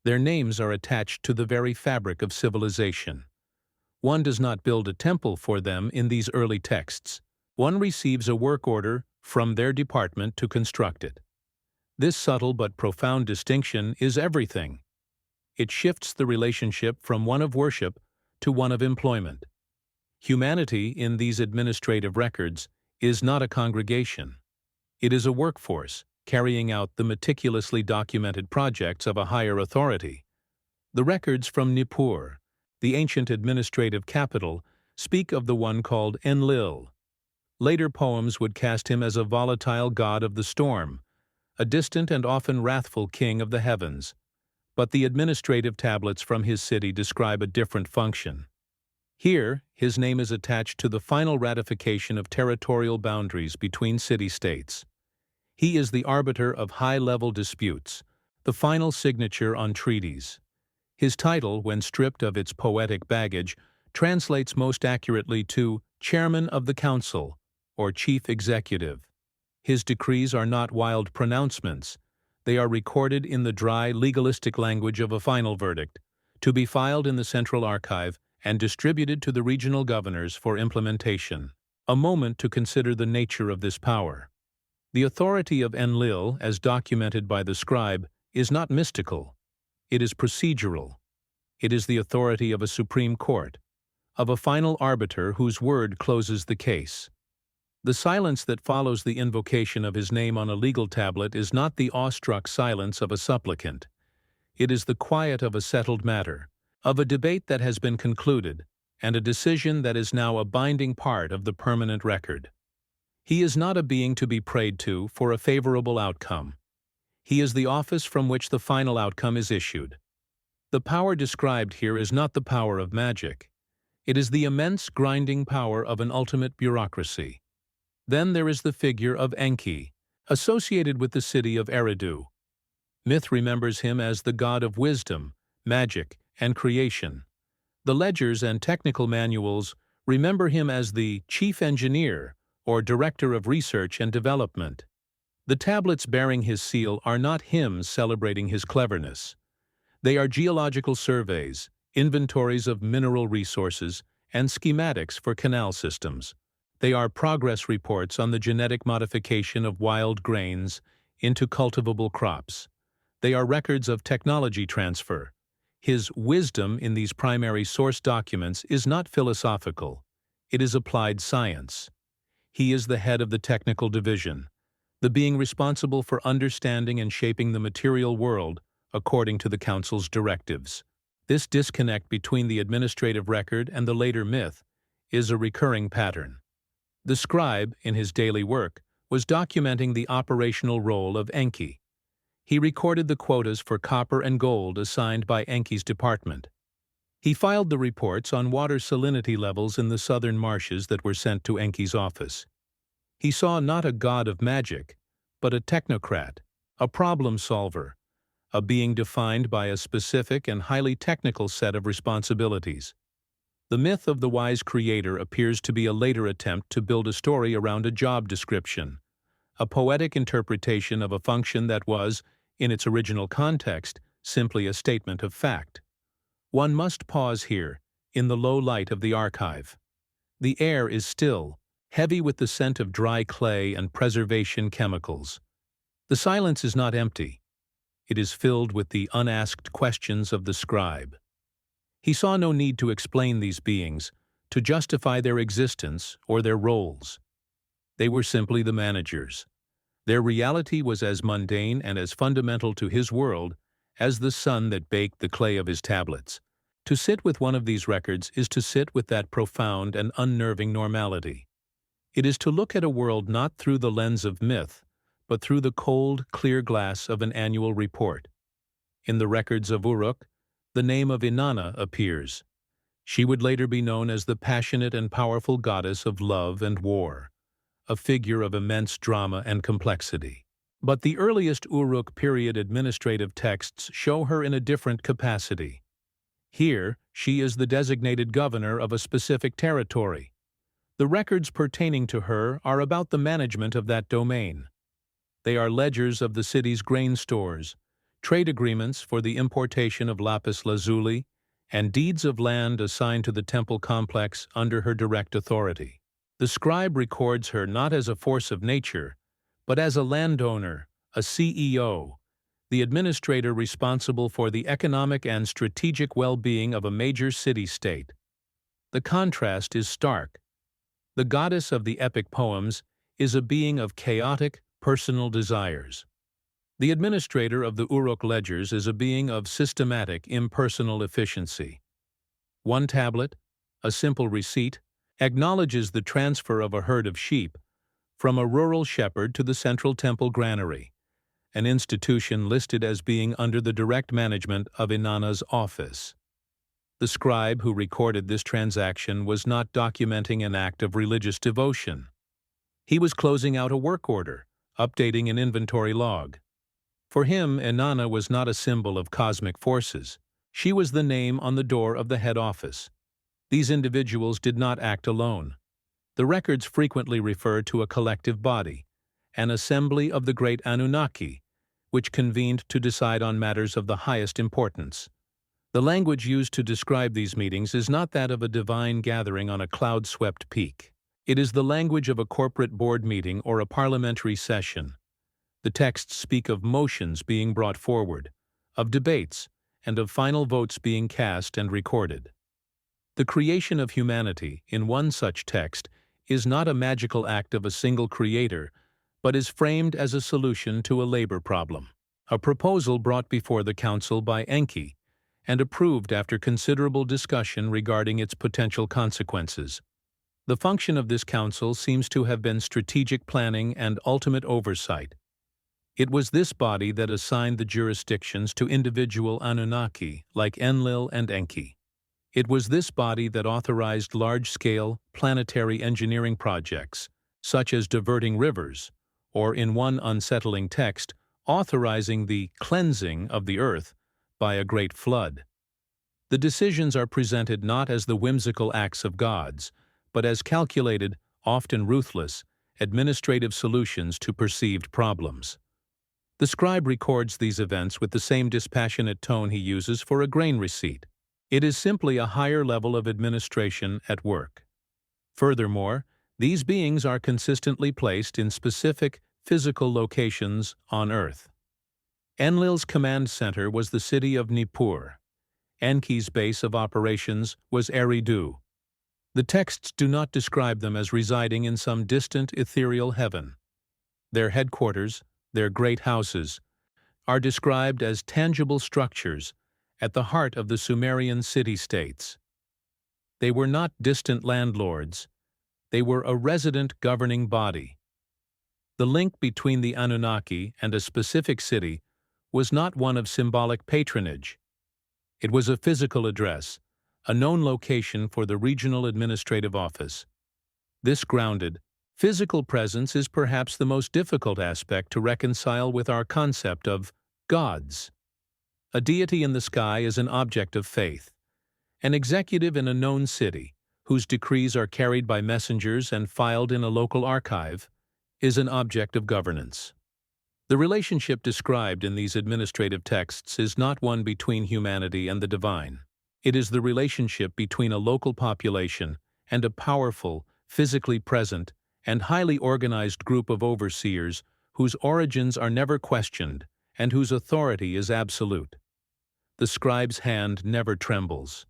A: Their names are attached to the very fabric of civilization. One does not build a temple for them in these early texts. One receives a work order from their department to construct it. This subtle but profound distinction is everything. It shifts the relationship from one of worship to one of employment. Humanity in these administrative records is not a congregation. It is a workforce carrying out the meticulously documented projects of a higher authority. The records from Nippur, the ancient administrative capital, speak of the one called Enlil. Later poems would cast him as a volatile god of the storm, a distant and often wrathful king of the heavens. But the administrative tablets from his city describe a different function. Here, his name is attached to the final ratification of territorial boundaries between city-states. He is the arbiter of high-level disputes, the final signature on treaties. His title, when stripped of its poetic baggage, translates most accurately to Chairman of the Council, or Chief Executive. His decrees are not wild pronouncements. They are recorded in the dry, legalistic language of a final verdict, to be filed in the Central Archive and distributed to the regional governors for implementation. A moment to consider the nature of this power. The authority of Enlil, as documented by the scribe, is not mystical. It is procedural. It is the authority of a supreme court, of a final arbiter whose word closes the case. The silence that follows the invocation of his name on a legal tablet is not the awestruck silence of a supplicant. It is the quiet of a settled matter, of a debate that has been concluded, and a decision that is now a binding part of the permanent record. He is not a being to be prayed to for a favorable outcome. He is the office from which the final outcome is issued. The power described here is not the power of magic. It is the immense grinding power of an ultimate bureaucracy. Then there is the figure of Enki, associated with the city of Eridu. Myth remembers him as the god of wisdom, magic, and creation. The ledgers and technical manuals remember him as the chief engineer or director of research and development. The tablets bearing his seal are not hymns celebrating his cleverness. They are geological surveys, inventories of mineral resources, and schematics for canal systems. They are progress reports on the genetic modification of wild grains into cultivable crops. They are records of technology transfer. His wisdom in these primary source documents is not philosophical. It is applied science. He is the head of the technical division, the being responsible for understanding and shaping the material world according to the Council's directives. This disconnect between the administrative record and the later myth is a recurring pattern. The scribe, in his daily work, was documenting the operational role of Enki. He recorded the quotas for copper and gold assigned by Enki's department. He filed the reports on water salinity levels in the southern marshes that were sent to Enki's office. He saw not a god of magic, but a technocrat, a problem solver, a being defined by a specific and highly technical set of responsibilities. The myth of the wise creator appears to be a later attempt to build a story around a job description, a poetic interpretation of a function that was, in its original context, simply a statement of fact. One must pause here, in the low light of the archive. The air is still, heavy with the scent of dry clay and preservation chemicals. The silence is not empty. It is filled with the unasked questions of the scribe. He saw no need to explain these beings, to justify their existence or their roles. They were simply the managers. Their reality was as mundane and as fundamental to his world as the sun that baked the clay of his tablets. To sit with one of these records is to sit with that profound and unnerving normality. It is to look at a world not through the lens of myth, but through the cold, clear glass of an annual report. In the records of Uruk, the name of Inanna appears. She would later be known as the passionate and powerful goddess of love and war, a figure of immense drama and complexity. But the earliest Uruk period administrative texts show her in a different capacity. Here, she is the designated governor of a specific territory. The records pertaining to her are about the management of that domain. They are ledgers of the city's grain stores, trade agreements for the importation of lapis lazuli, and deeds of land assigned to the temple complex under her direct authority. The scribe records her not as a force of nature, but as a landowner, a CEO, the administrator responsible for the economic and strategic well-being of a major city-state. The contrast is stark. The goddess of the epic poems is a being of chaotic, personal desires. The administrator of the Uruk ledgers is a being of systematic, impersonal efficiency. One tablet, a simple receipt, acknowledges the transfer of a herd of sheep from a rural shepherd to the central temple granary, an institution listed as being under the direct management of Inanna's office. The scribe who recorded this transaction was not documenting an act of religious devotion. He was closing out a work order, updating an inventory log. For him, Inanna was not a symbol of cosmic forces. She was the name on the door of the head office. These individuals did not act alone. The records frequently refer to a collective body, an assembly of the great Anunnaki, which convened to decide on matters of the highest importance. The language used to describe these meetings is not that of a divine gathering on a cloud-swept peak. It is the language of a corporate board meeting or a parliamentary session. The texts speak of motions being brought forward, of debates, and of final votes being cast and recorded. The creation of humanity, in one such text, is not a magical act of a single creator, but is framed as a solution to a labor problem. A proposal brought before the council by Enki, and approved after considerable discussion regarding its potential consequences. The function of this council seems to have been strategic planning and ultimate oversight. It was this body that assigned the jurisdictions to individual Anunnaki like Enlil and Enki. It was this body that authorized large-scale planetary engineering projects, such as diverting rivers, or in one unsettling text, authorizing the cleansing of the earth by a great flood. The decisions are presented not as the whimsical acts of gods, but as calculated, often ruthless, administrative solutions to perceived problems. The scribe records these events with the same dispassionate tone he uses for a grain receipt. It is simply a higher level of administration at work. Furthermore, these beings are consistently placed in specific physical locations on Earth. Enlil's command center was the city of Nippur. Enki's base of operations was Eridu. The texts do not describe them as residing in some distant ethereal heaven. Their headquarters, their great houses, are described as tangible structures at the heart of the Sumerian city-states. They were not distant landlords. They were a resident governing body. The link between the Anunnaki and a specific city was not one of symbolic patronage. It was a physical address, a known location for the regional administrative office. This grounded, physical presence is perhaps the most difficult aspect to reconcile with our concept of gods. A deity in the sky is an object of faith. An executive in a known city, whose decrees are carried by messengers and filed in a local archive, is an object of governance. The relationship described in these administrative texts is not one between humanity and the divine. It is the relationship between a local population and a powerful, physically present, and highly organized group of overseers whose origins are never questioned and whose authority is absolute. The scribe's hand never trembles.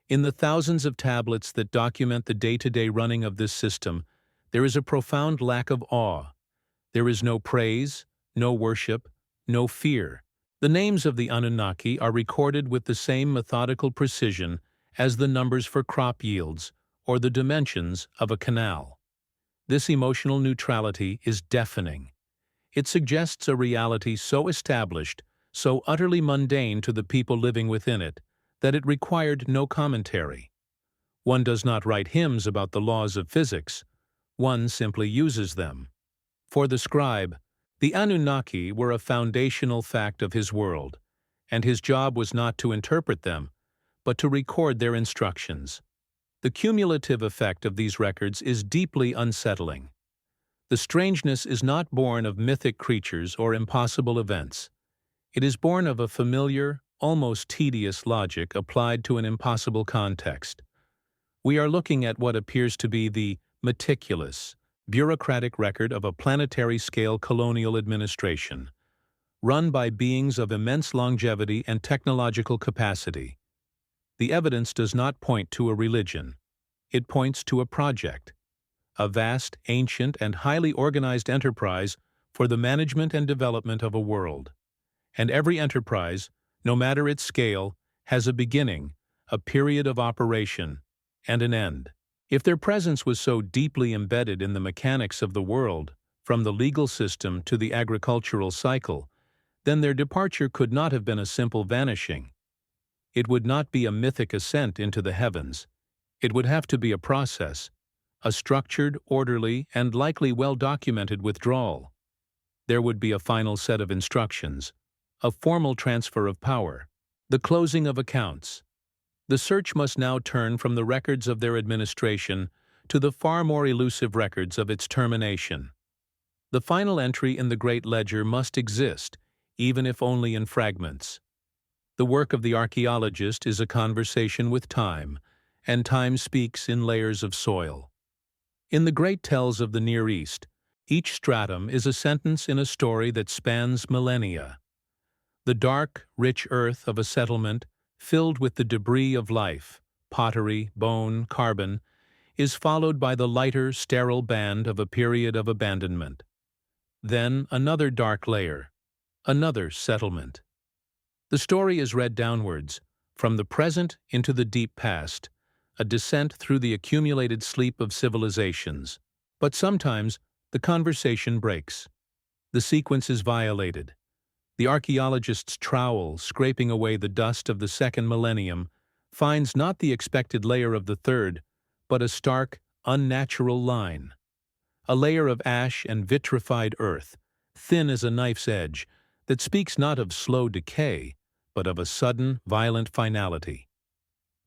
A: In the thousands of tablets that document the day-to-day running of this system, there is a profound lack of awe. There is no praise, no worship, no fear. The names of the Anunnaki are recorded with the same methodical precision as the numbers for crop yields or the dimensions of a canal. This emotional neutrality is deafening. It suggests a reality so established, so utterly mundane to the people living within it, that it required no commentary. One does not write hymns about the laws of physics. One simply uses them. For the scribe, the Anunnaki were a foundational fact of his world, and his job was not to interpret them, but to record their instructions. The cumulative effect of these records is deeply unsettling. The strangeness is not born of mythic creatures or impossible events. It is born of a familiar, almost tedious logic applied to an impossible context. We are looking at what appears to be the meticulous, bureaucratic record of a planetary-scale colonial administration, run by beings of immense longevity and technological capacity. The evidence does not point to a religion. It points to a project, a vast, ancient, and highly organized enterprise for the management and development of a world. And every enterprise, no matter its scale, has a beginning, a period of operation, and an end. If their presence was so deeply embedded in the mechanics of the world, from the legal system to the agricultural cycle, then their departure could not have been a simple vanishing. It would not be a mythic ascent into the heavens. It would have to be a process, a structured, orderly, and likely well-documented withdrawal. There would be a final set of instructions, a formal transfer of power, the closing of accounts. The search must now turn from the records of their administration to the far more elusive records of its termination. The final entry in the great ledger must exist, even if only in fragments. The work of the archaeologist is a conversation with time, and time speaks in layers of soil. In the great tells of the Near East, each stratum is a sentence in a story that spans millennia. The dark, rich earth of a settlement, filled with the debris of life, pottery, bone, carbon, is followed by the lighter, sterile band of a period of abandonment. Then another dark layer, another settlement. The story is read downwards, from the present into the deep past, a descent through the accumulated sleep of civilizations. But sometimes the conversation breaks. The sequence is violated. The archaeologist's trowel, scraping away the dust of the second millennium, finds not the expected layer of the third, but a stark, unnatural line. A layer of ash and vitrified earth, thin as a knife's edge, that speaks not of slow decay, but of a sudden, violent finality.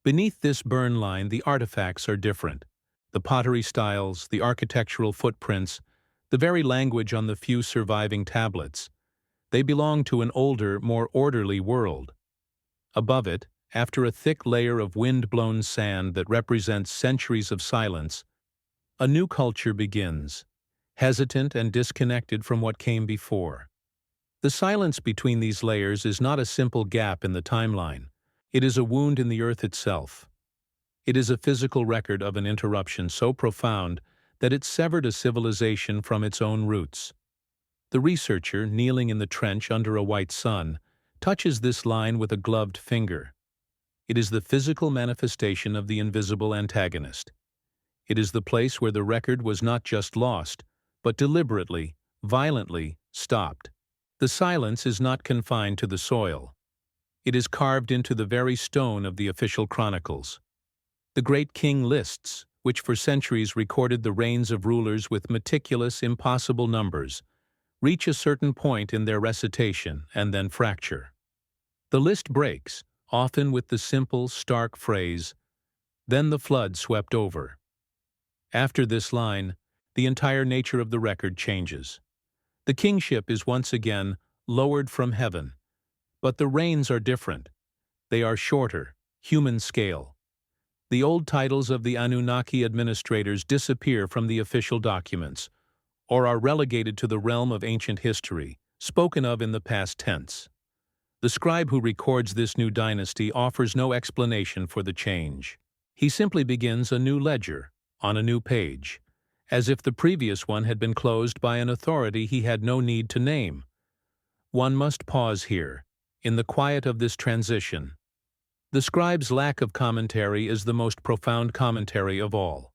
A: Beneath this burn line, the artifacts are different. The pottery styles, the architectural footprints, the very language on the few surviving tablets. They belong to an older, more orderly world. Above it, after a thick layer of wind-blown sand that represents centuries of silence, a new culture begins, hesitant and disconnected from what came before. The silence between these layers is not a simple gap in the timeline. It is a wound in the earth itself. It is a physical record of an interruption so profound that it severed a civilization from its own roots. The researcher, kneeling in the trench under a white sun, touches this line with a gloved finger. It is the physical manifestation of the invisible antagonist. It is the place where the record was not just lost, but deliberately, violently stopped. The silence is not confined to the soil. It is carved into the very stone of the official chronicles. The great king lists, which for centuries recorded the reigns of rulers with meticulous, impossible numbers, reach a certain point in their recitation and then fracture. The list breaks, often with the simple, stark phrase, "Then the flood swept over." After this line, the entire nature of the record changes. The kingship is once again lowered from heaven, but the reigns are different. They are shorter, human scale. The old titles of the Anunnaki administrators disappear from the official documents, or are relegated to the realm of ancient history, spoken of in the past tense. The scribe who records this new dynasty offers no explanation for the change. He simply begins a new ledger, on a new page, as if the previous one had been closed by an authority he had no need to name. One must pause here, in the quiet of this transition. The scribe's lack of commentary is the most profound commentary of all.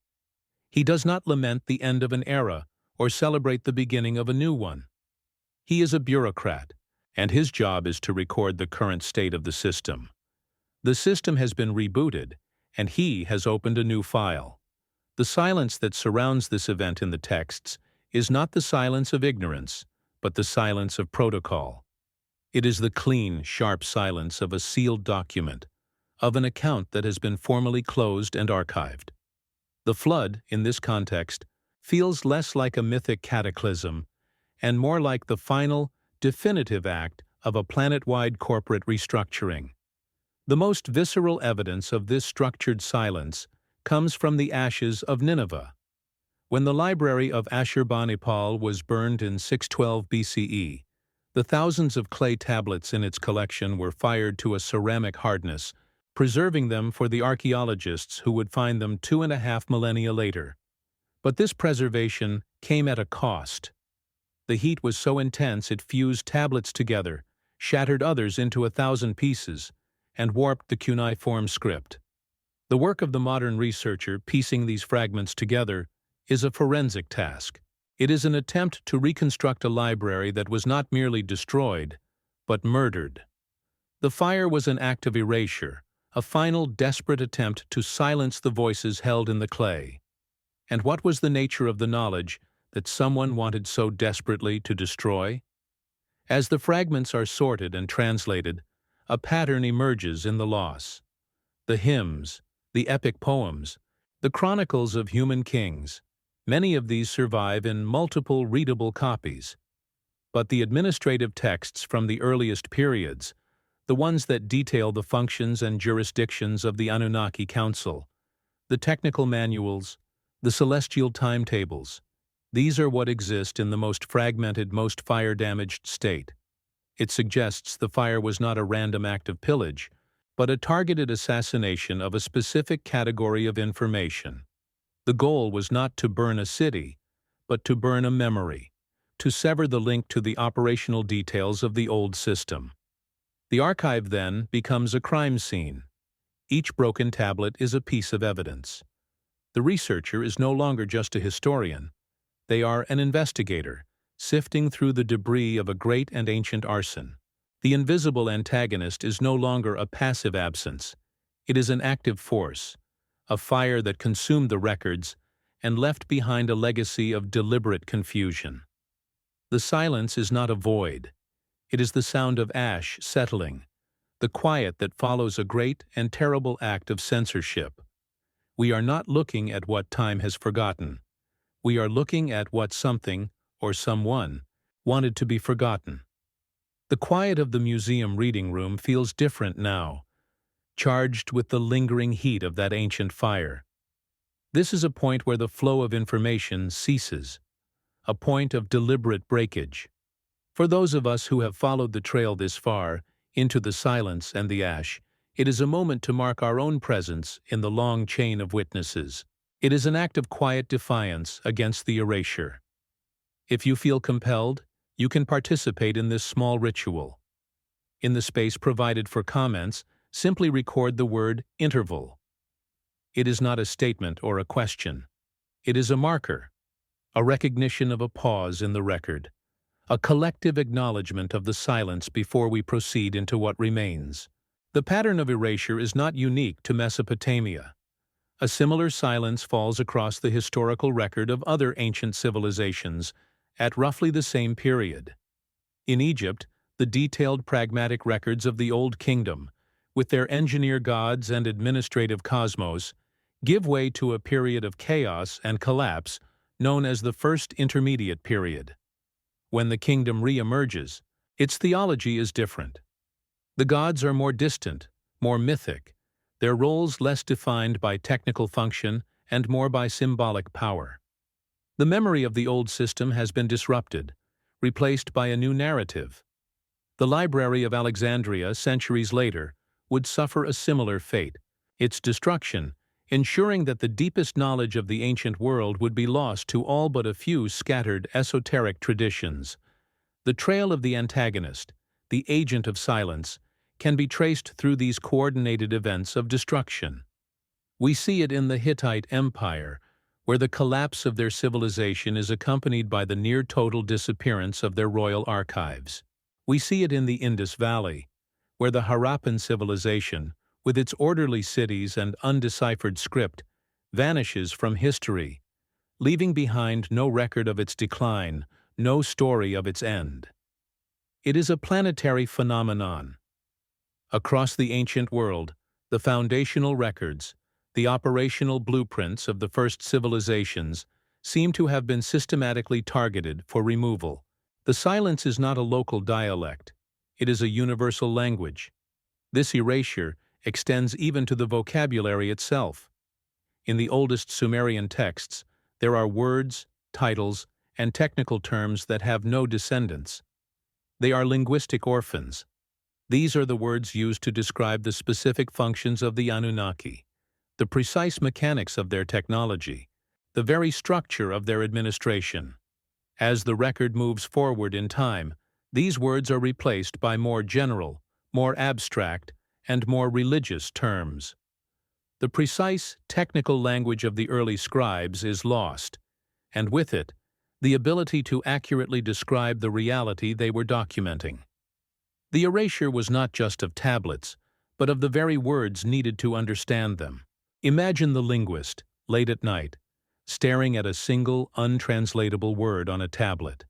A: He does not lament the end of an era or celebrate the beginning of a new one. He is a bureaucrat, and his job is to record the current state of the system. The system has been rebooted, and he has opened a new file. The silence that surrounds this event in the texts is not the silence of ignorance, but the silence of protocol. It is the clean, sharp silence of a sealed document, of an account that has been formally closed and archived. The flood, in this context, feels less like a mythic cataclysm and more like the final, definitive act of a planet-wide corporate restructuring. The most visceral evidence of this structured silence comes from the ashes of Nineveh. When the library of Ashurbanipal was burned in 612 BCE, the thousands of clay tablets in its collection were fired to a ceramic hardness, preserving them for the archaeologists who would find them 2.5 millennia later. But this preservation came at a cost. The heat was so intense it fused tablets together, shattered others into 1,000 pieces, and warped the cuneiform script. The work of the modern researcher piecing these fragments together is a forensic task. It is an attempt to reconstruct a library that was not merely destroyed, but murdered. The fire was an act of erasure, a final desperate attempt to silence the voices held in the clay. And what was the nature of the knowledge that someone wanted so desperately to destroy? As the fragments are sorted and translated, a pattern emerges in the loss. The hymns, the epic poems, the chronicles of human kings, many of these survive in multiple readable copies. But the administrative texts from the earliest periods, the ones that detail the functions and jurisdictions of the Anunnaki Council, the technical manuals, the celestial timetables, these are what exist in the most fragmented, most fire-damaged state. It suggests the fire was not a random act of pillage, but a targeted assassination of a specific category of information. The goal was not to burn a city, but to burn a memory, to sever the link to the operational details of the old system. The archive, then, becomes a crime scene. Each broken tablet is a piece of evidence. The researcher is no longer just a historian. They are an investigator, sifting through the debris of a great and ancient arson. The invisible antagonist is no longer a passive absence. It is an active force, a fire that consumed the records and left behind a legacy of deliberate confusion. The silence is not a void. It is the sound of ash settling, the quiet that follows a great and terrible act of censorship. We are not looking at what time has forgotten. We are looking at what something, or someone, wanted to be forgotten. The quiet of the museum reading room feels different now, charged with the lingering heat of that ancient fire. This is a point where the flow of information ceases, a point of deliberate breakage. For those of us who have followed the trail this far, into the silence and the ash, it is a moment to mark our own presence in the long chain of witnesses. It is an act of quiet defiance against the erasure. If you feel compelled, you can participate in this small ritual. In the space provided for comments, simply record the word interval. It is not a statement or a question. It is a marker, a recognition of a pause in the record, a collective acknowledgement of the silence before we proceed into what remains. The pattern of erasure is not unique to Mesopotamia. A similar silence falls across the historical record of other ancient civilizations at roughly the same period. In Egypt, the detailed pragmatic records of the Old Kingdom, with their engineer gods and administrative cosmos, give way to a period of chaos and collapse known as the First Intermediate Period. When the kingdom re-emerges, its theology is different. The gods are more distant, more mythic, their roles less defined by technical function and more by symbolic power. The memory of the old system has been disrupted, replaced by a new narrative. The Library of Alexandria, centuries later, would suffer a similar fate, its destruction ensuring that the deepest knowledge of the ancient world would be lost to all but a few scattered esoteric traditions. The trail of the antagonist, the agent of silence, can be traced through these coordinated events of destruction. We see it in the Hittite Empire, where the collapse of their civilization is accompanied by the near-total disappearance of their royal archives. We see it in the Indus Valley, where the Harappan civilization, with its orderly cities and undeciphered script, vanishes from history, leaving behind no record of its decline, no story of its end. It is a planetary phenomenon. Across the ancient world, the foundational records, the operational blueprints of the first civilizations, seem to have been systematically targeted for removal. The silence is not a local dialect. It is a universal language. This erasure extends even to the vocabulary itself. In the oldest Sumerian texts, there are words, titles, and technical terms that have no descendants. They are linguistic orphans. These are the words used to describe the specific functions of the Anunnaki, the precise mechanics of their technology, the very structure of their administration. As the record moves forward in time, these words are replaced by more general, more abstract, and more religious terms. The precise, technical language of the early scribes is lost, and with it, the ability to accurately describe the reality they were documenting. The erasure was not just of tablets, but of the very words needed to understand them. Imagine the linguist, late at night, staring at a single, untranslatable word on a tablet.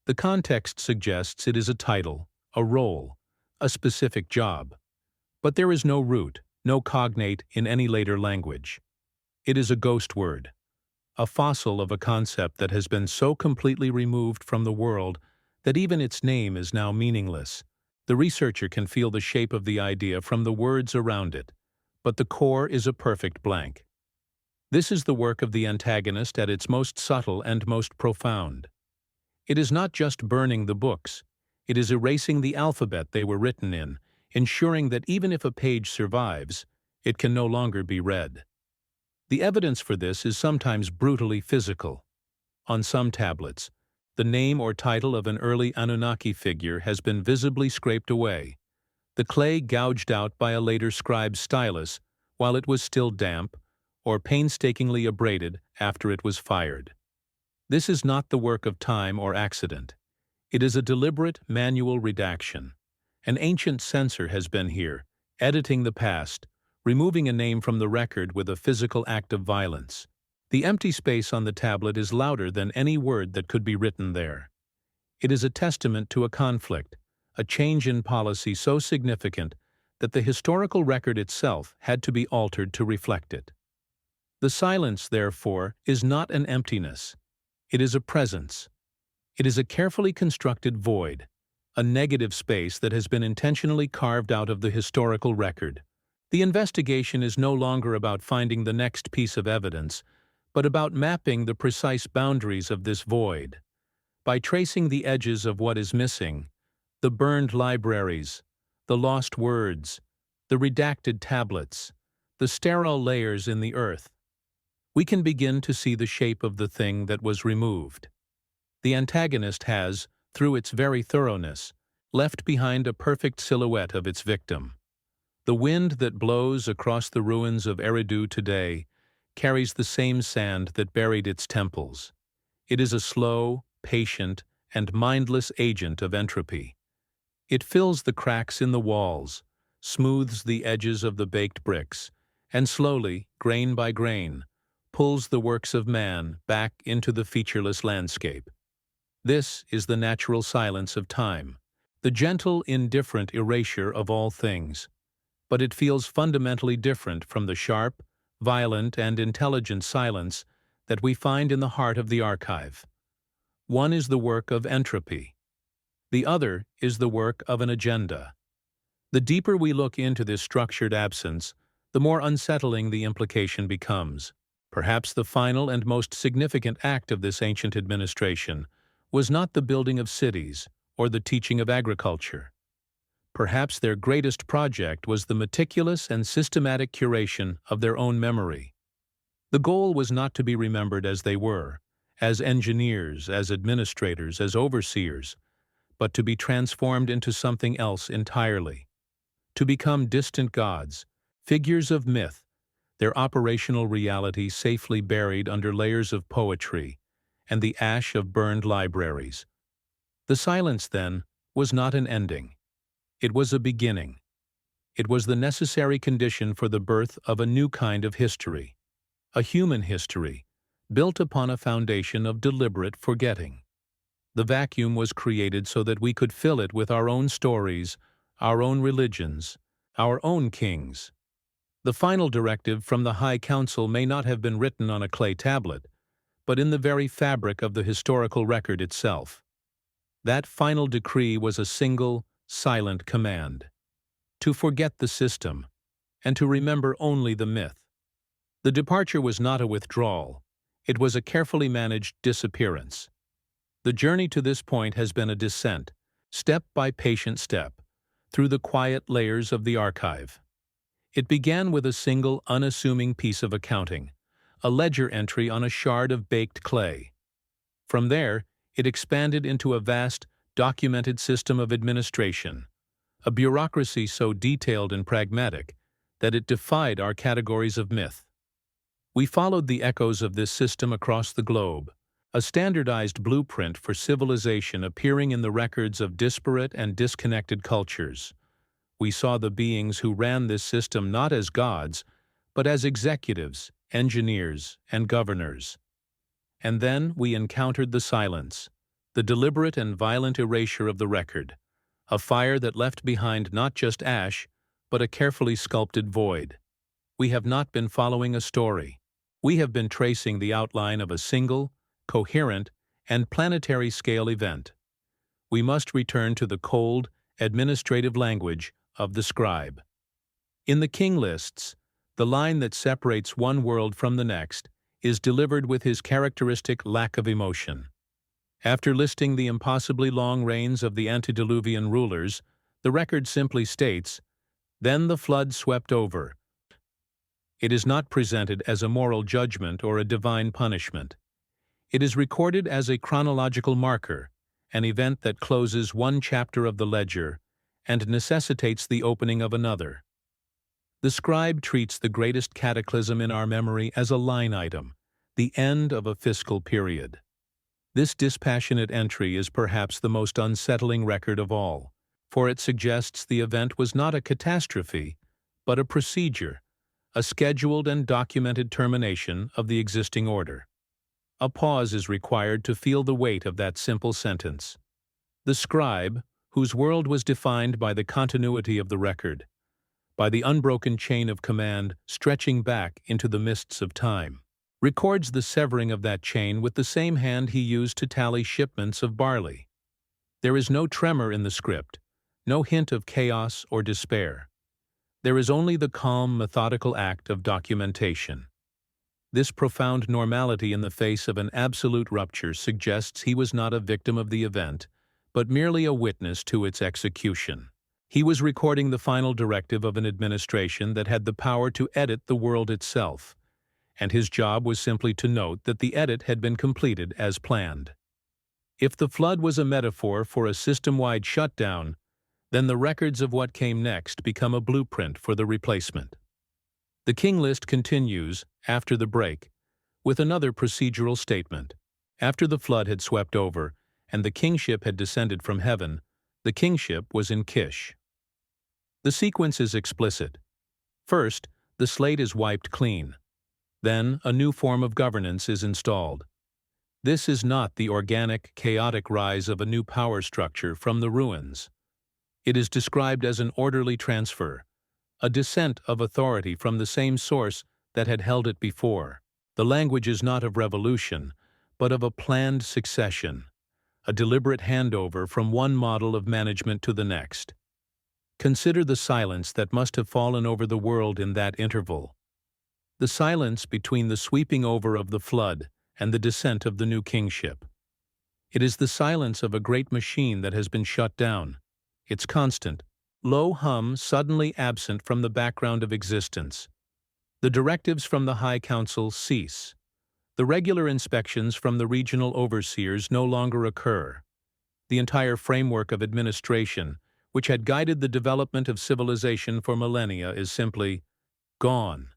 A: The context suggests it is a title, a role, a specific job. But there is no root, no cognate in any later language. It is a ghost word, a fossil of a concept that has been so completely removed from the world that even its name is now meaningless. The researcher can feel the shape of the idea from the words around it, but the core is a perfect blank. This is the work of the antagonist at its most subtle and most profound. It is not just burning the books, it is erasing the alphabet they were written in, ensuring that even if a page survives, it can no longer be read. The evidence for this is sometimes brutally physical. On some tablets, the name or title of an early Anunnaki figure has been visibly scraped away, the clay gouged out by a later scribe's stylus while it was still damp, or painstakingly abraded after it was fired. This is not the work of time or accident. It is a deliberate manual redaction. An ancient censor has been here, editing the past, removing a name from the record with a physical act of violence. The empty space on the tablet is louder than any word that could be written there. It is a testament to a conflict, a change in policy so significant that the historical record itself had to be altered to reflect it. The silence, therefore, is not an emptiness. It is a presence. It is a carefully constructed void, a negative space that has been intentionally carved out of the historical record. The investigation is no longer about finding the next piece of evidence, but about mapping the precise boundaries of this void. By tracing the edges of what is missing, the burned libraries, the lost words, the redacted tablets, the sterile layers in the earth, we can begin to see the shape of the thing that was removed. The antagonist has, through its very thoroughness, left behind a perfect silhouette of its victim. The wind that blows across the ruins of Eridu today carries the same sand that buried its temples. It is a slow, patient, and mindless agent of entropy. It fills the cracks in the walls, smooths the edges of the baked bricks, and slowly, grain by grain, pulls the works of man back into the featureless landscape. This is the natural silence of time, the gentle, indifferent erasure of all things. But it feels fundamentally different from the sharp, violent, and intelligent silence that we find in the heart of the archive. One is the work of entropy. The other is the work of an agenda. The deeper we look into this structured absence, the more unsettling the implication becomes. Perhaps the final and most significant act of this ancient administration was not the building of cities or the teaching of agriculture. Perhaps their greatest project was the meticulous and systematic curation of their own memory. The goal was not to be remembered as they were, as engineers, as administrators, as overseers, but to be transformed into something else entirely. To become distant gods, figures of myth, their operational reality safely buried under layers of poetry and the ash of burned libraries. The silence, then, was not an ending. It was a beginning. It was the necessary condition for the birth of a new kind of history, a human history, built upon a foundation of deliberate forgetting. The vacuum was created so that we could fill it with our own stories, our own religions, our own kings. The final directive from the High Council may not have been written on a clay tablet, but in the very fabric of the historical record itself. That final decree was a single, silent command: to forget the system, and to remember only the myth. The departure was not a withdrawal, it was a carefully managed disappearance. The journey to this point has been a descent, step by patient step, through the quiet layers of the archive. It began with a single, unassuming piece of accounting, a ledger entry on a shard of baked clay. From there, it expanded into a vast, documented system of administration, a bureaucracy so detailed and pragmatic that it defied our categories of myth. We followed the echoes of this system across the globe, a standardized blueprint for civilization appearing in the records of disparate and disconnected cultures. We saw the beings who ran this system not as gods, but as executives, engineers, and governors. And then we encountered the silence, the deliberate and violent erasure of the record, a fire that left behind not just ash, but a carefully sculpted void. We have not been following a story. We have been tracing the outline of a single, coherent, and planetary-scale event. We must return to the cold, administrative language of the scribe. In the king lists, the line that separates one world from the next is delivered with his characteristic lack of emotion. After listing the impossibly long reigns of the antediluvian rulers, the record simply states, "Then the flood swept over." It is not presented as a moral judgment or a divine punishment. It is recorded as a chronological marker, an event that closes one chapter of the ledger and necessitates the opening of another. The scribe treats the greatest cataclysm in our memory as a line item, the end of a fiscal period. This dispassionate entry is perhaps the most unsettling record of all, for it suggests the event was not a catastrophe, but a procedure, a scheduled and documented termination of the existing order. A pause is required to feel the weight of that simple sentence. The scribe, whose world was defined by the continuity of the record, by the unbroken chain of command stretching back into the mists of time, records the severing of that chain with the same hand he used to tally shipments of barley. There is no tremor in the script, no hint of chaos or despair. There is only the calm, methodical act of documentation. This profound normality in the face of an absolute rupture suggests he was not a victim of the event, but merely a witness to its execution. He was recording the final directive of an administration that had the power to edit the world itself, and his job was simply to note that the edit had been completed as planned. If the flood was a metaphor for a system-wide shutdown, then the records of what came next become a blueprint for the replacement. The king list continues, after the break, with another procedural statement. After the flood had swept over, and the kingship had descended from heaven, the kingship was in Kish. The sequence is explicit. First, the slate is wiped clean. Then, a new form of governance is installed. This is not the organic, chaotic rise of a new power structure from the ruins. It is described as an orderly transfer, a descent of authority from the same source that had held it before. The language is not of revolution, but of a planned succession, a deliberate handover from one model of management to the next. Consider the silence that must have fallen over the world in that interval. The silence between the sweeping over of the flood and the descent of the new kingship. It is the silence of a great machine that has been shut down, its constant, low hum suddenly absent from the background of existence. The directives from the High Council cease. The regular inspections from the regional overseers no longer occur. The entire framework of administration, which had guided the development of civilization for millennia, is simply gone.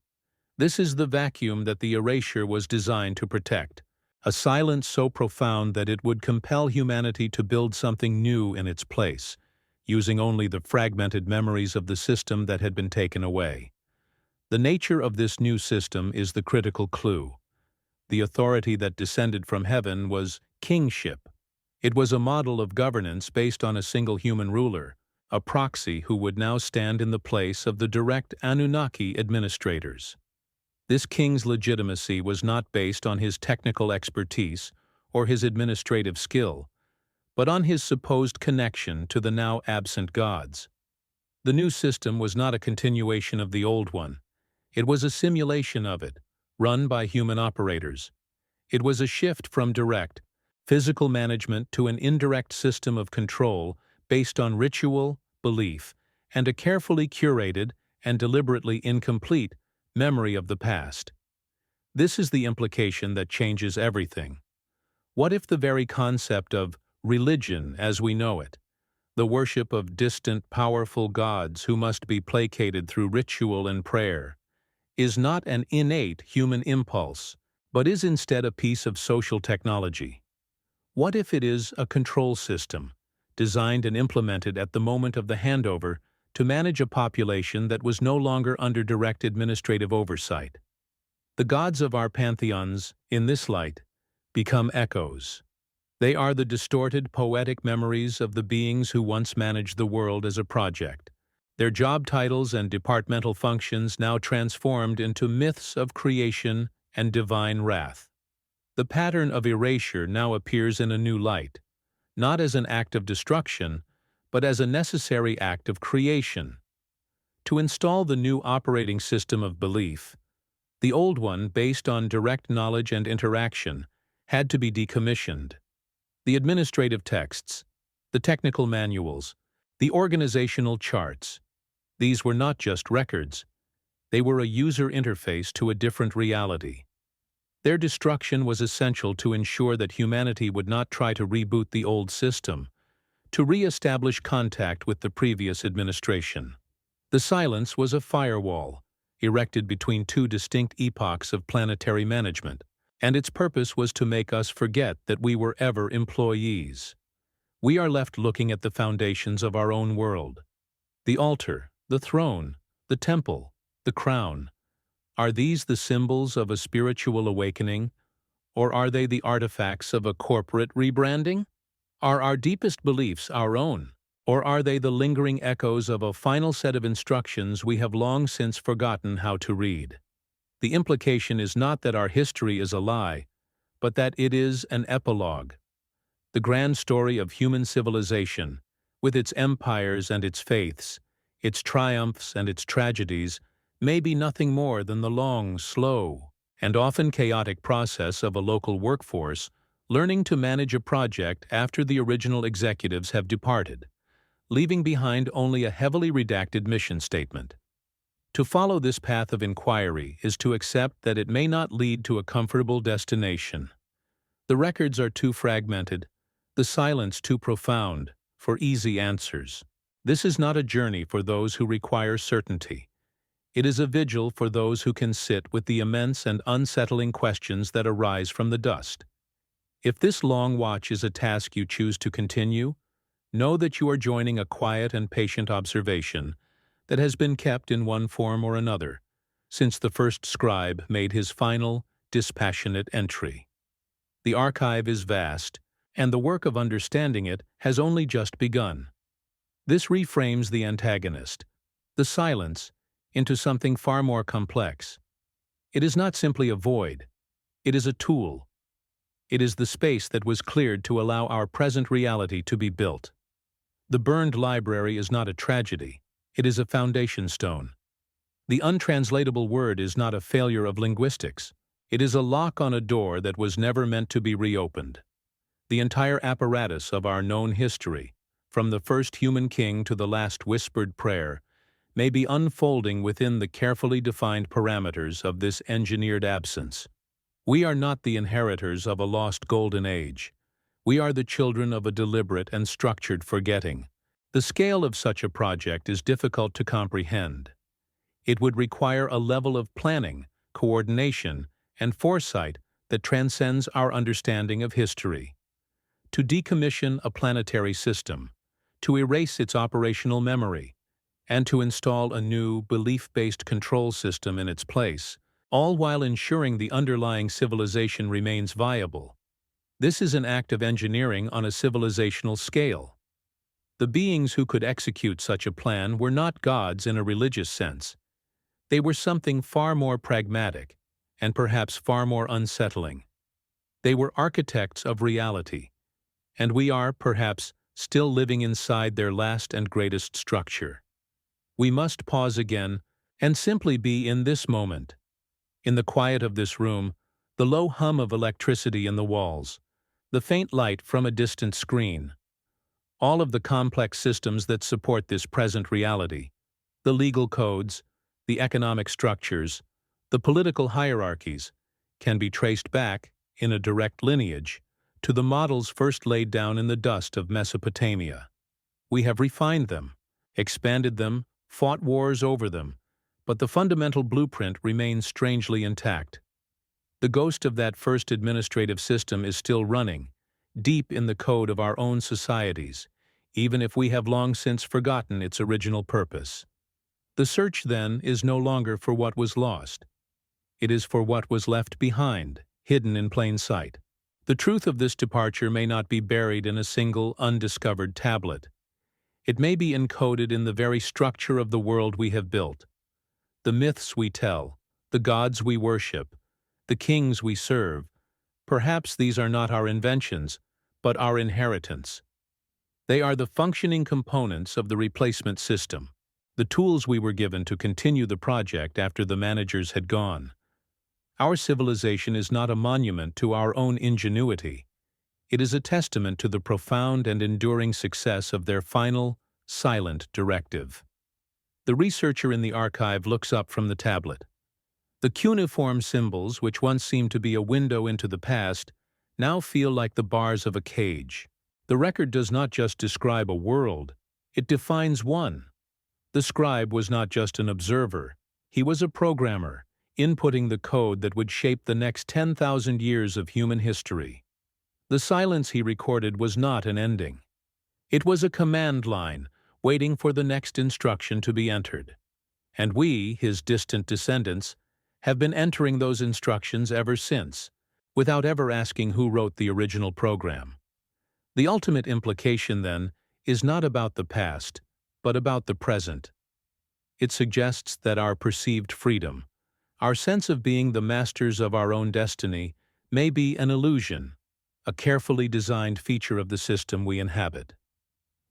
A: This is the vacuum that the erasure was designed to protect, a silence so profound that it would compel humanity to build something new in its place, using only the fragmented memories of the system that had been taken away. The nature of this new system is the critical clue. The authority that descended from heaven was kingship. It was a model of governance based on a single human ruler, a proxy who would now stand in the place of the direct Anunnaki administrators. This king's legitimacy was not based on his technical expertise or his administrative skill, but on his supposed connection to the now absent gods. The new system was not a continuation of the old one. It was a simulation of it, run by human operators. It was a shift from direct, physical management to an indirect system of control based on ritual, belief, and a carefully curated and deliberately incomplete memory of the past. This is the implication that changes everything. What if the very concept of religion as we know it, the worship of distant, powerful gods who must be placated through ritual and prayer, is not an innate human impulse, but is instead a piece of social technology? What if it is a control system, designed and implemented at the moment of the handover to manage a population that was no longer under direct administrative oversight? The gods of our pantheons, in this light, become echoes. They are the distorted, poetic memories of the beings who once managed the world as a project, their job titles and departmental functions now transformed into myths of creation and divine wrath. The pattern of erasure now appears in a new light, not as an act of destruction, but as a necessary act of creation. To install the new operating system of belief, the old one, based on direct knowledge and interaction, had to be decommissioned. The administrative texts, the technical manuals, the organizational charts, these were not just records. They were a user interface to a different reality. Their destruction was essential to ensure that humanity would not try to reboot the old system, to re-establish contact with the previous administration. The silence was a firewall, erected between two distinct epochs of planetary management, and its purpose was to make us forget that we were ever employees. We are left looking at the foundations of our own world. The altar, the throne, the temple, the crown. Are these the symbols of a spiritual awakening, or are they the artifacts of a corporate rebranding? Are our deepest beliefs our own, or are they the lingering echoes of a final set of instructions we have long since forgotten how to read? The implication is not that our history is a lie, but that it is an epilogue. The grand story of human civilization, with its empires and its faiths, its triumphs and its tragedies, may be nothing more than the long, slow, and often chaotic process of a local workforce learning to manage a project after the original executives have departed, leaving behind only a heavily redacted mission statement. To follow this path of inquiry is to accept that it may not lead to a comfortable destination. The records are too fragmented, the silence too profound, for easy answers. This is not a journey for those who require certainty. It is a vigil for those who can sit with the immense and unsettling questions that arise from the dust. If this long watch is a task you choose to continue, know that you are joining a quiet and patient observation that has been kept in one form or another since the first scribe made his final, dispassionate entry. The archive is vast, and the work of understanding it has only just begun. This reframes the antagonist, the silence, into something far more complex. It is not simply a void. It is a tool. It is the space that was cleared to allow our present reality to be built. The burned library is not a tragedy. It is a foundation stone. The untranslatable word is not a failure of linguistics. It is a lock on a door that was never meant to be reopened. The entire apparatus of our known history, from the first human king to the last whispered prayer, may be unfolding within the carefully defined parameters of this engineered absence. We are not the inheritors of a lost golden age. We are the children of a deliberate and structured forgetting. The scale of such a project is difficult to comprehend. It would require a level of planning, coordination, and foresight that transcends our understanding of history. To decommission a planetary system, to erase its operational memory, and to install a new, belief-based control system in its place, all while ensuring the underlying civilization remains viable. This is an act of engineering on a civilizational scale. The beings who could execute such a plan were not gods in a religious sense. They were something far more pragmatic, and perhaps far more unsettling. They were architects of reality, and we are, perhaps, still living inside their last and greatest structure. We must pause again and simply be in this moment. In the quiet of this room, the low hum of electricity in the walls, the faint light from a distant screen, all of the complex systems that support this present reality, the legal codes, the economic structures, the political hierarchies, can be traced back, in a direct lineage, to the models first laid down in the dust of Mesopotamia. We have refined them, expanded them, fought wars over them, but the fundamental blueprint remains strangely intact. The ghost of that first administrative system is still running, deep in the code of our own societies, even if we have long since forgotten its original purpose. The search, then, is no longer for what was lost. It is for what was left behind, hidden in plain sight. The truth of this departure may not be buried in a single, undiscovered tablet. It may be encoded in the very structure of the world we have built. The myths we tell, the gods we worship, the kings we serve, perhaps these are not our inventions, but our inheritance. They are the functioning components of the replacement system, the tools we were given to continue the project after the managers had gone. Our civilization is not a monument to our own ingenuity. It is a testament to the profound and enduring success of their final, silent directive. The researcher in the archive looks up from the tablet. The cuneiform symbols, which once seemed to be a window into the past, now feel like the bars of a cage. The record does not just describe a world, it defines one. The scribe was not just an observer, he was a programmer, inputting the code that would shape the next 10,000 years of human history. The silence he recorded was not an ending. It was a command line, waiting for the next instruction to be entered. And we, his distant descendants, have been entering those instructions ever since, without ever asking who wrote the original program. The ultimate implication, then, is not about the past, but about the present. It suggests that our perceived freedom, our sense of being the masters of our own destiny, may be an illusion, a carefully designed feature of the system we inhabit.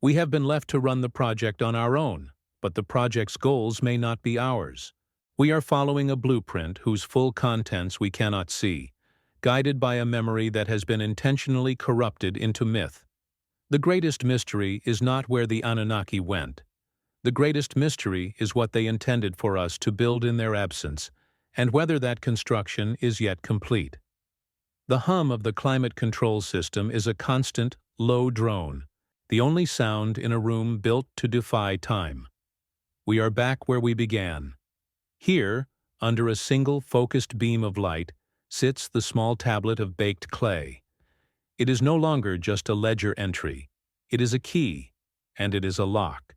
A: We have been left to run the project on our own, but the project's goals may not be ours. We are following a blueprint whose full contents we cannot see, guided by a memory that has been intentionally corrupted into myth. The greatest mystery is not where the Anunnaki went. The greatest mystery is what they intended for us to build in their absence, and whether that construction is yet complete. The hum of the climate control system is a constant, low drone, the only sound in a room built to defy time. We are back where we began. Here, under a single focused beam of light, sits the small tablet of baked clay. It is no longer just a ledger entry. It is a key, and it is a lock.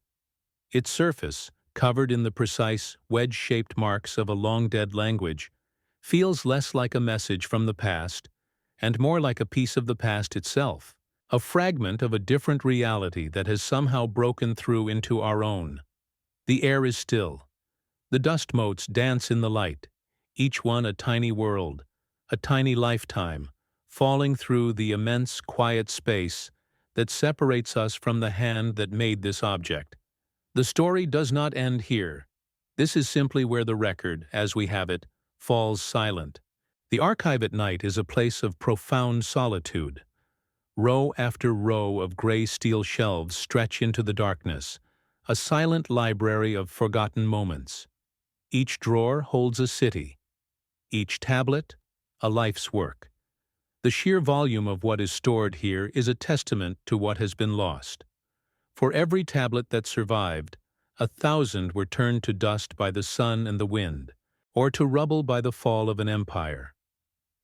A: Its surface, covered in the precise, wedge-shaped marks of a long-dead language, feels less like a message from the past and more like a piece of the past itself, a fragment of a different reality that has somehow broken through into our own. The air is still. The dust motes dance in the light, each one a tiny world, a tiny lifetime, falling through the immense quiet space that separates us from the hand that made this object. The story does not end here. This is simply where the record, as we have it, falls silent. The archive at night is a place of profound solitude. Row after row of gray steel shelves stretch into the darkness, a silent library of forgotten moments. Each drawer holds a city, each tablet, a life's work. The sheer volume of what is stored here is a testament to what has been lost. For every tablet that survived, 1,000 were turned to dust by the sun and the wind, or to rubble by the fall of an empire.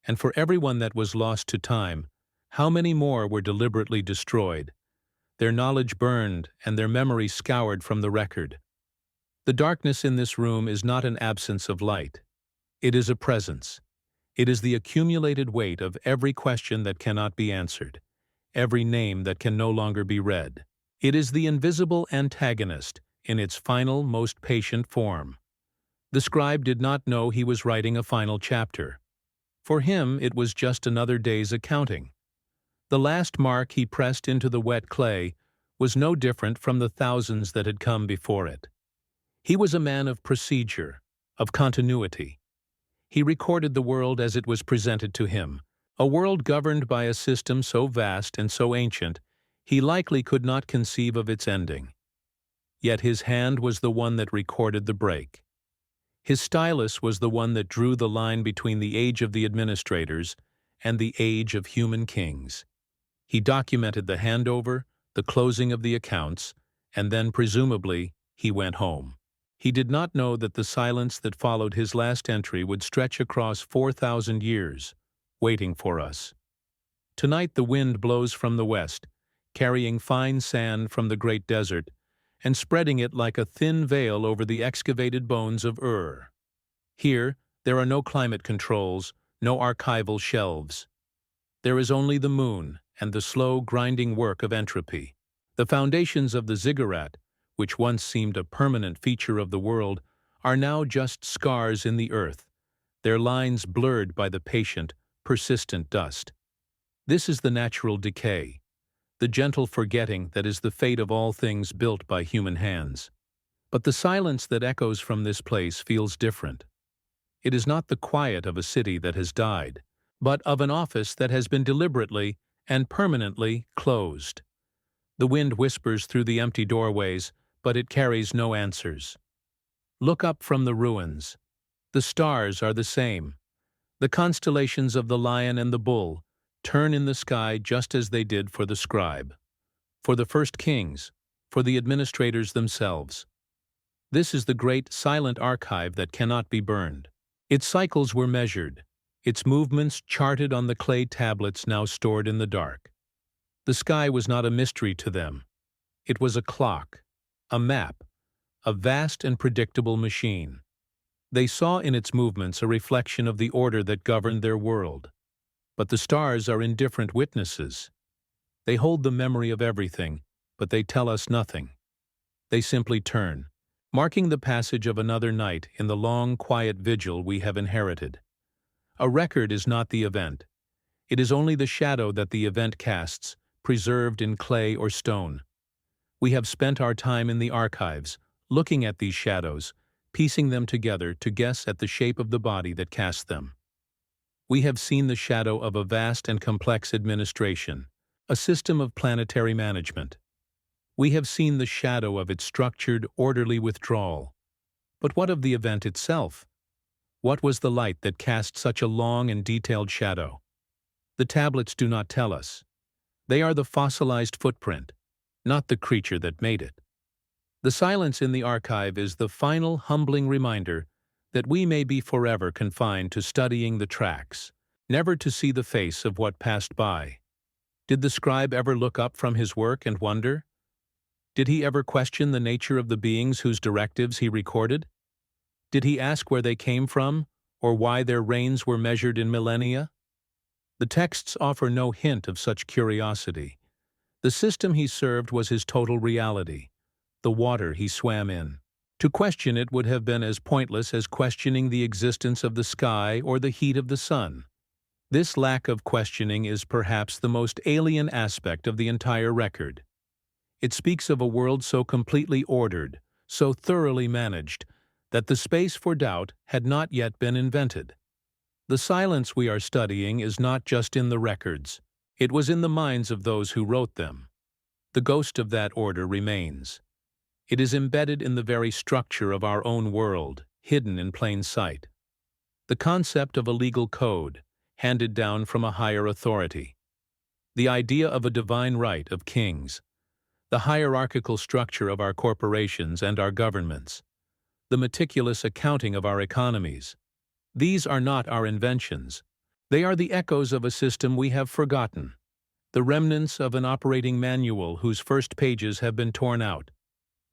A: And for every one that was lost to time, how many more were deliberately destroyed, their knowledge burned and their memory scoured from the record? The darkness in this room is not an absence of light. It is a presence. It is the accumulated weight of every question that cannot be answered, every name that can no longer be read. It is the invisible antagonist in its final, most patient form. The scribe did not know he was writing a final chapter. For him, it was just another day's accounting. The last mark he pressed into the wet clay was no different from the thousands that had come before it. He was a man of procedure, of continuity. He recorded the world as it was presented to him, a world governed by a system so vast and so ancient he likely could not conceive of its ending. Yet his hand was the one that recorded the break. His stylus was the one that drew the line between the age of the administrators and the age of human kings. He documented the handover, the closing of the accounts, and then, presumably, he went home. He did not know that the silence that followed his last entry would stretch across 4,000 years, waiting for us. Tonight the wind blows from the west, carrying fine sand from the great desert, and spreading it like a thin veil over the excavated bones of Ur. Here, there are no climate controls, no archival shelves. There is only the moon and the slow, grinding work of entropy. The foundations of the ziggurat, which once seemed a permanent feature of the world, are now just scars in the earth, their lines blurred by the patient, persistent dust. This is the natural decay, the gentle forgetting that is the fate of all things built by human hands. But the silence that echoes from this place feels different. It is not the quiet of a city that has died, but of an office that has been deliberately and permanently closed. The wind whispers through the empty doorways, but it carries no answers. Look up from the ruins. The stars are the same. The constellations of the lion and the bull turn in the sky just as they did for the scribe, for the first kings, for the administrators themselves. This is the great silent archive that cannot be burned. Its cycles were measured, its movements charted on the clay tablets now stored in the dark. The sky was not a mystery to them. It was a clock, a map, a vast and predictable machine. They saw in its movements a reflection of the order that governed their world. But the stars are indifferent witnesses. They hold the memory of everything, but they tell us nothing. They simply turn, marking the passage of another night in the long, quiet vigil we have inherited. A record is not the event. It is only the shadow that the event casts, preserved in clay or stone. We have spent our time in the archives, looking at these shadows, piecing them together to guess at the shape of the body that cast them. We have seen the shadow of a vast and complex administration, a system of planetary management. We have seen the shadow of its structured, orderly withdrawal. But what of the event itself? What was the light that cast such a long and detailed shadow? The tablets do not tell us. They are the fossilized footprint, not the creature that made it. The silence in the archive is the final, humbling reminder that we may be forever confined to studying the tracks, never to see the face of what passed by. Did the scribe ever look up from his work and wonder? Did he ever question the nature of the beings whose directives he recorded? Did he ask where they came from, or why their reigns were measured in millennia? The texts offer no hint of such curiosity. The system he served was his total reality, the water he swam in. To question it would have been as pointless as questioning the existence of the sky or the heat of the sun. This lack of questioning is perhaps the most alien aspect of the entire record. It speaks of a world so completely ordered, so thoroughly managed, that the space for doubt had not yet been invented. The silence we are studying is not just in the records. It was in the minds of those who wrote them. The ghost of that order remains. It is embedded in the very structure of our own world, hidden in plain sight. The concept of a legal code, handed down from a higher authority. The idea of a divine right of kings. The hierarchical structure of our corporations and our governments. The meticulous accounting of our economies. These are not our inventions. They are the echoes of a system we have forgotten. The remnants of an operating manual whose first pages have been torn out.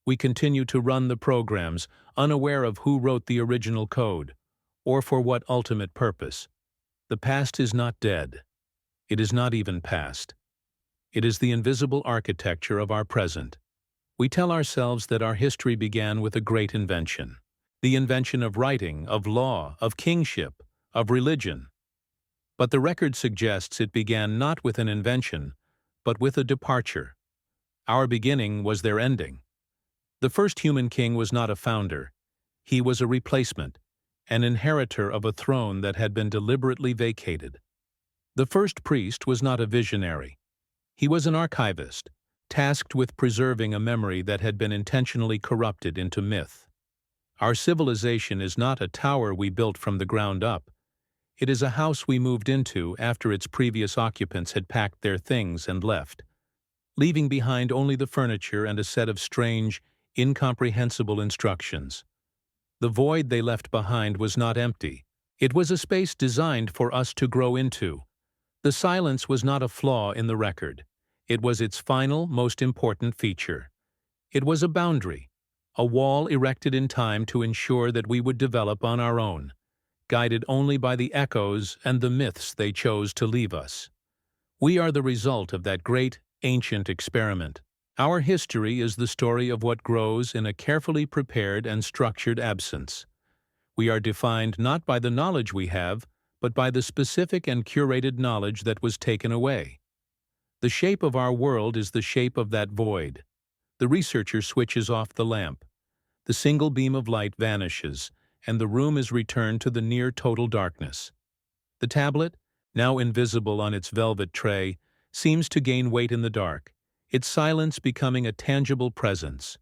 A: We continue to run the programs, unaware of who wrote the original code, or for what ultimate purpose. The past is not dead. It is not even past. It is the invisible architecture of our present. We tell ourselves that our history began with a great invention. The invention of writing, of law, of kingship, of religion. But the record suggests it began not with an invention, but with a departure. Our beginning was their ending. The first human king was not a founder. He was a replacement, an inheritor of a throne that had been deliberately vacated. The first priest was not a visionary. He was an archivist, tasked with preserving a memory that had been intentionally corrupted into myth. Our civilization is not a tower we built from the ground up. It is a house we moved into after its previous occupants had packed their things and left, leaving behind only the furniture and a set of strange, incomprehensible instructions. The void they left behind was not empty. It was a space designed for us to grow into. The silence was not a flaw in the record. It was its final, most important feature. It was a boundary, a wall erected in time to ensure that we would develop on our own, guided only by the echoes and the myths they chose to leave us. We are the result of that great, ancient experiment. Our history is the story of what grows in a carefully prepared and structured absence. We are defined not by the knowledge we have, but by the specific and curated knowledge that was taken away. The shape of our world is the shape of that void. The researcher switches off the lamp. The single beam of light vanishes, and the room is returned to the near total darkness. The tablet, now invisible on its velvet tray, seems to gain weight in the dark, its silence becoming a tangible presence.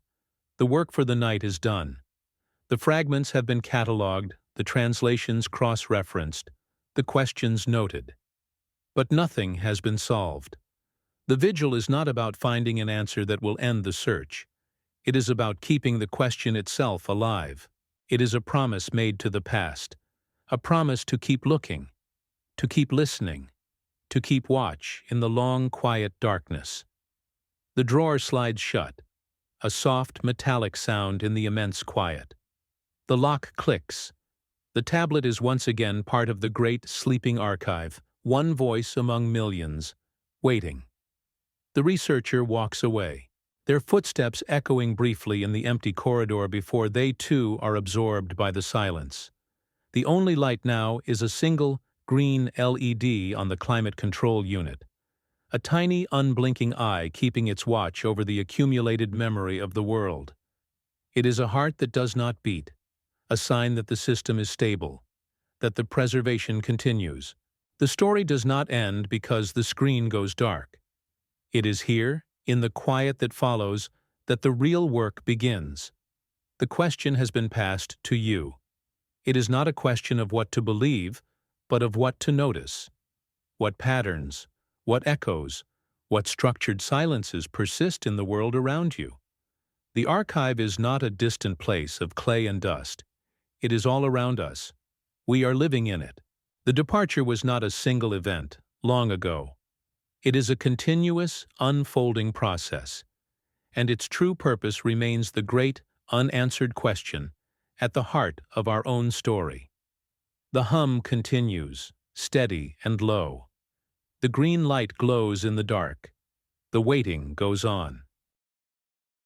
A: The work for the night is done. The fragments have been catalogued, the translations cross-referenced, the questions noted. But nothing has been solved. The vigil is not about finding an answer that will end the search. It is about keeping the question itself alive. It is a promise made to the past, a promise to keep looking, to keep listening, to keep watch in the long, quiet darkness. The drawer slides shut, a soft, metallic sound in the immense quiet. The lock clicks. The tablet is once again part of the great sleeping archive, one voice among millions, waiting. The researcher walks away, their footsteps echoing briefly in the empty corridor before they too are absorbed by the silence. The only light now is a single, green LED on the climate control unit. A tiny, unblinking eye keeping its watch over the accumulated memory of the world. It is a heart that does not beat, a sign that the system is stable, that the preservation continues. The story does not end because the screen goes dark. It is here, in the quiet that follows, that the real work begins. The question has been passed to you. It is not a question of what to believe, but of what to notice. What patterns, what echoes, what structured silences persist in the world around you. The archive is not a distant place of clay and dust. It is all around us. We are living in it. The departure was not a single event, long ago. It is a continuous, unfolding process. and its true purpose remains the great, unanswered question at the heart of our own story. The hum continues, steady and low. The green light glows in the dark. The waiting goes on.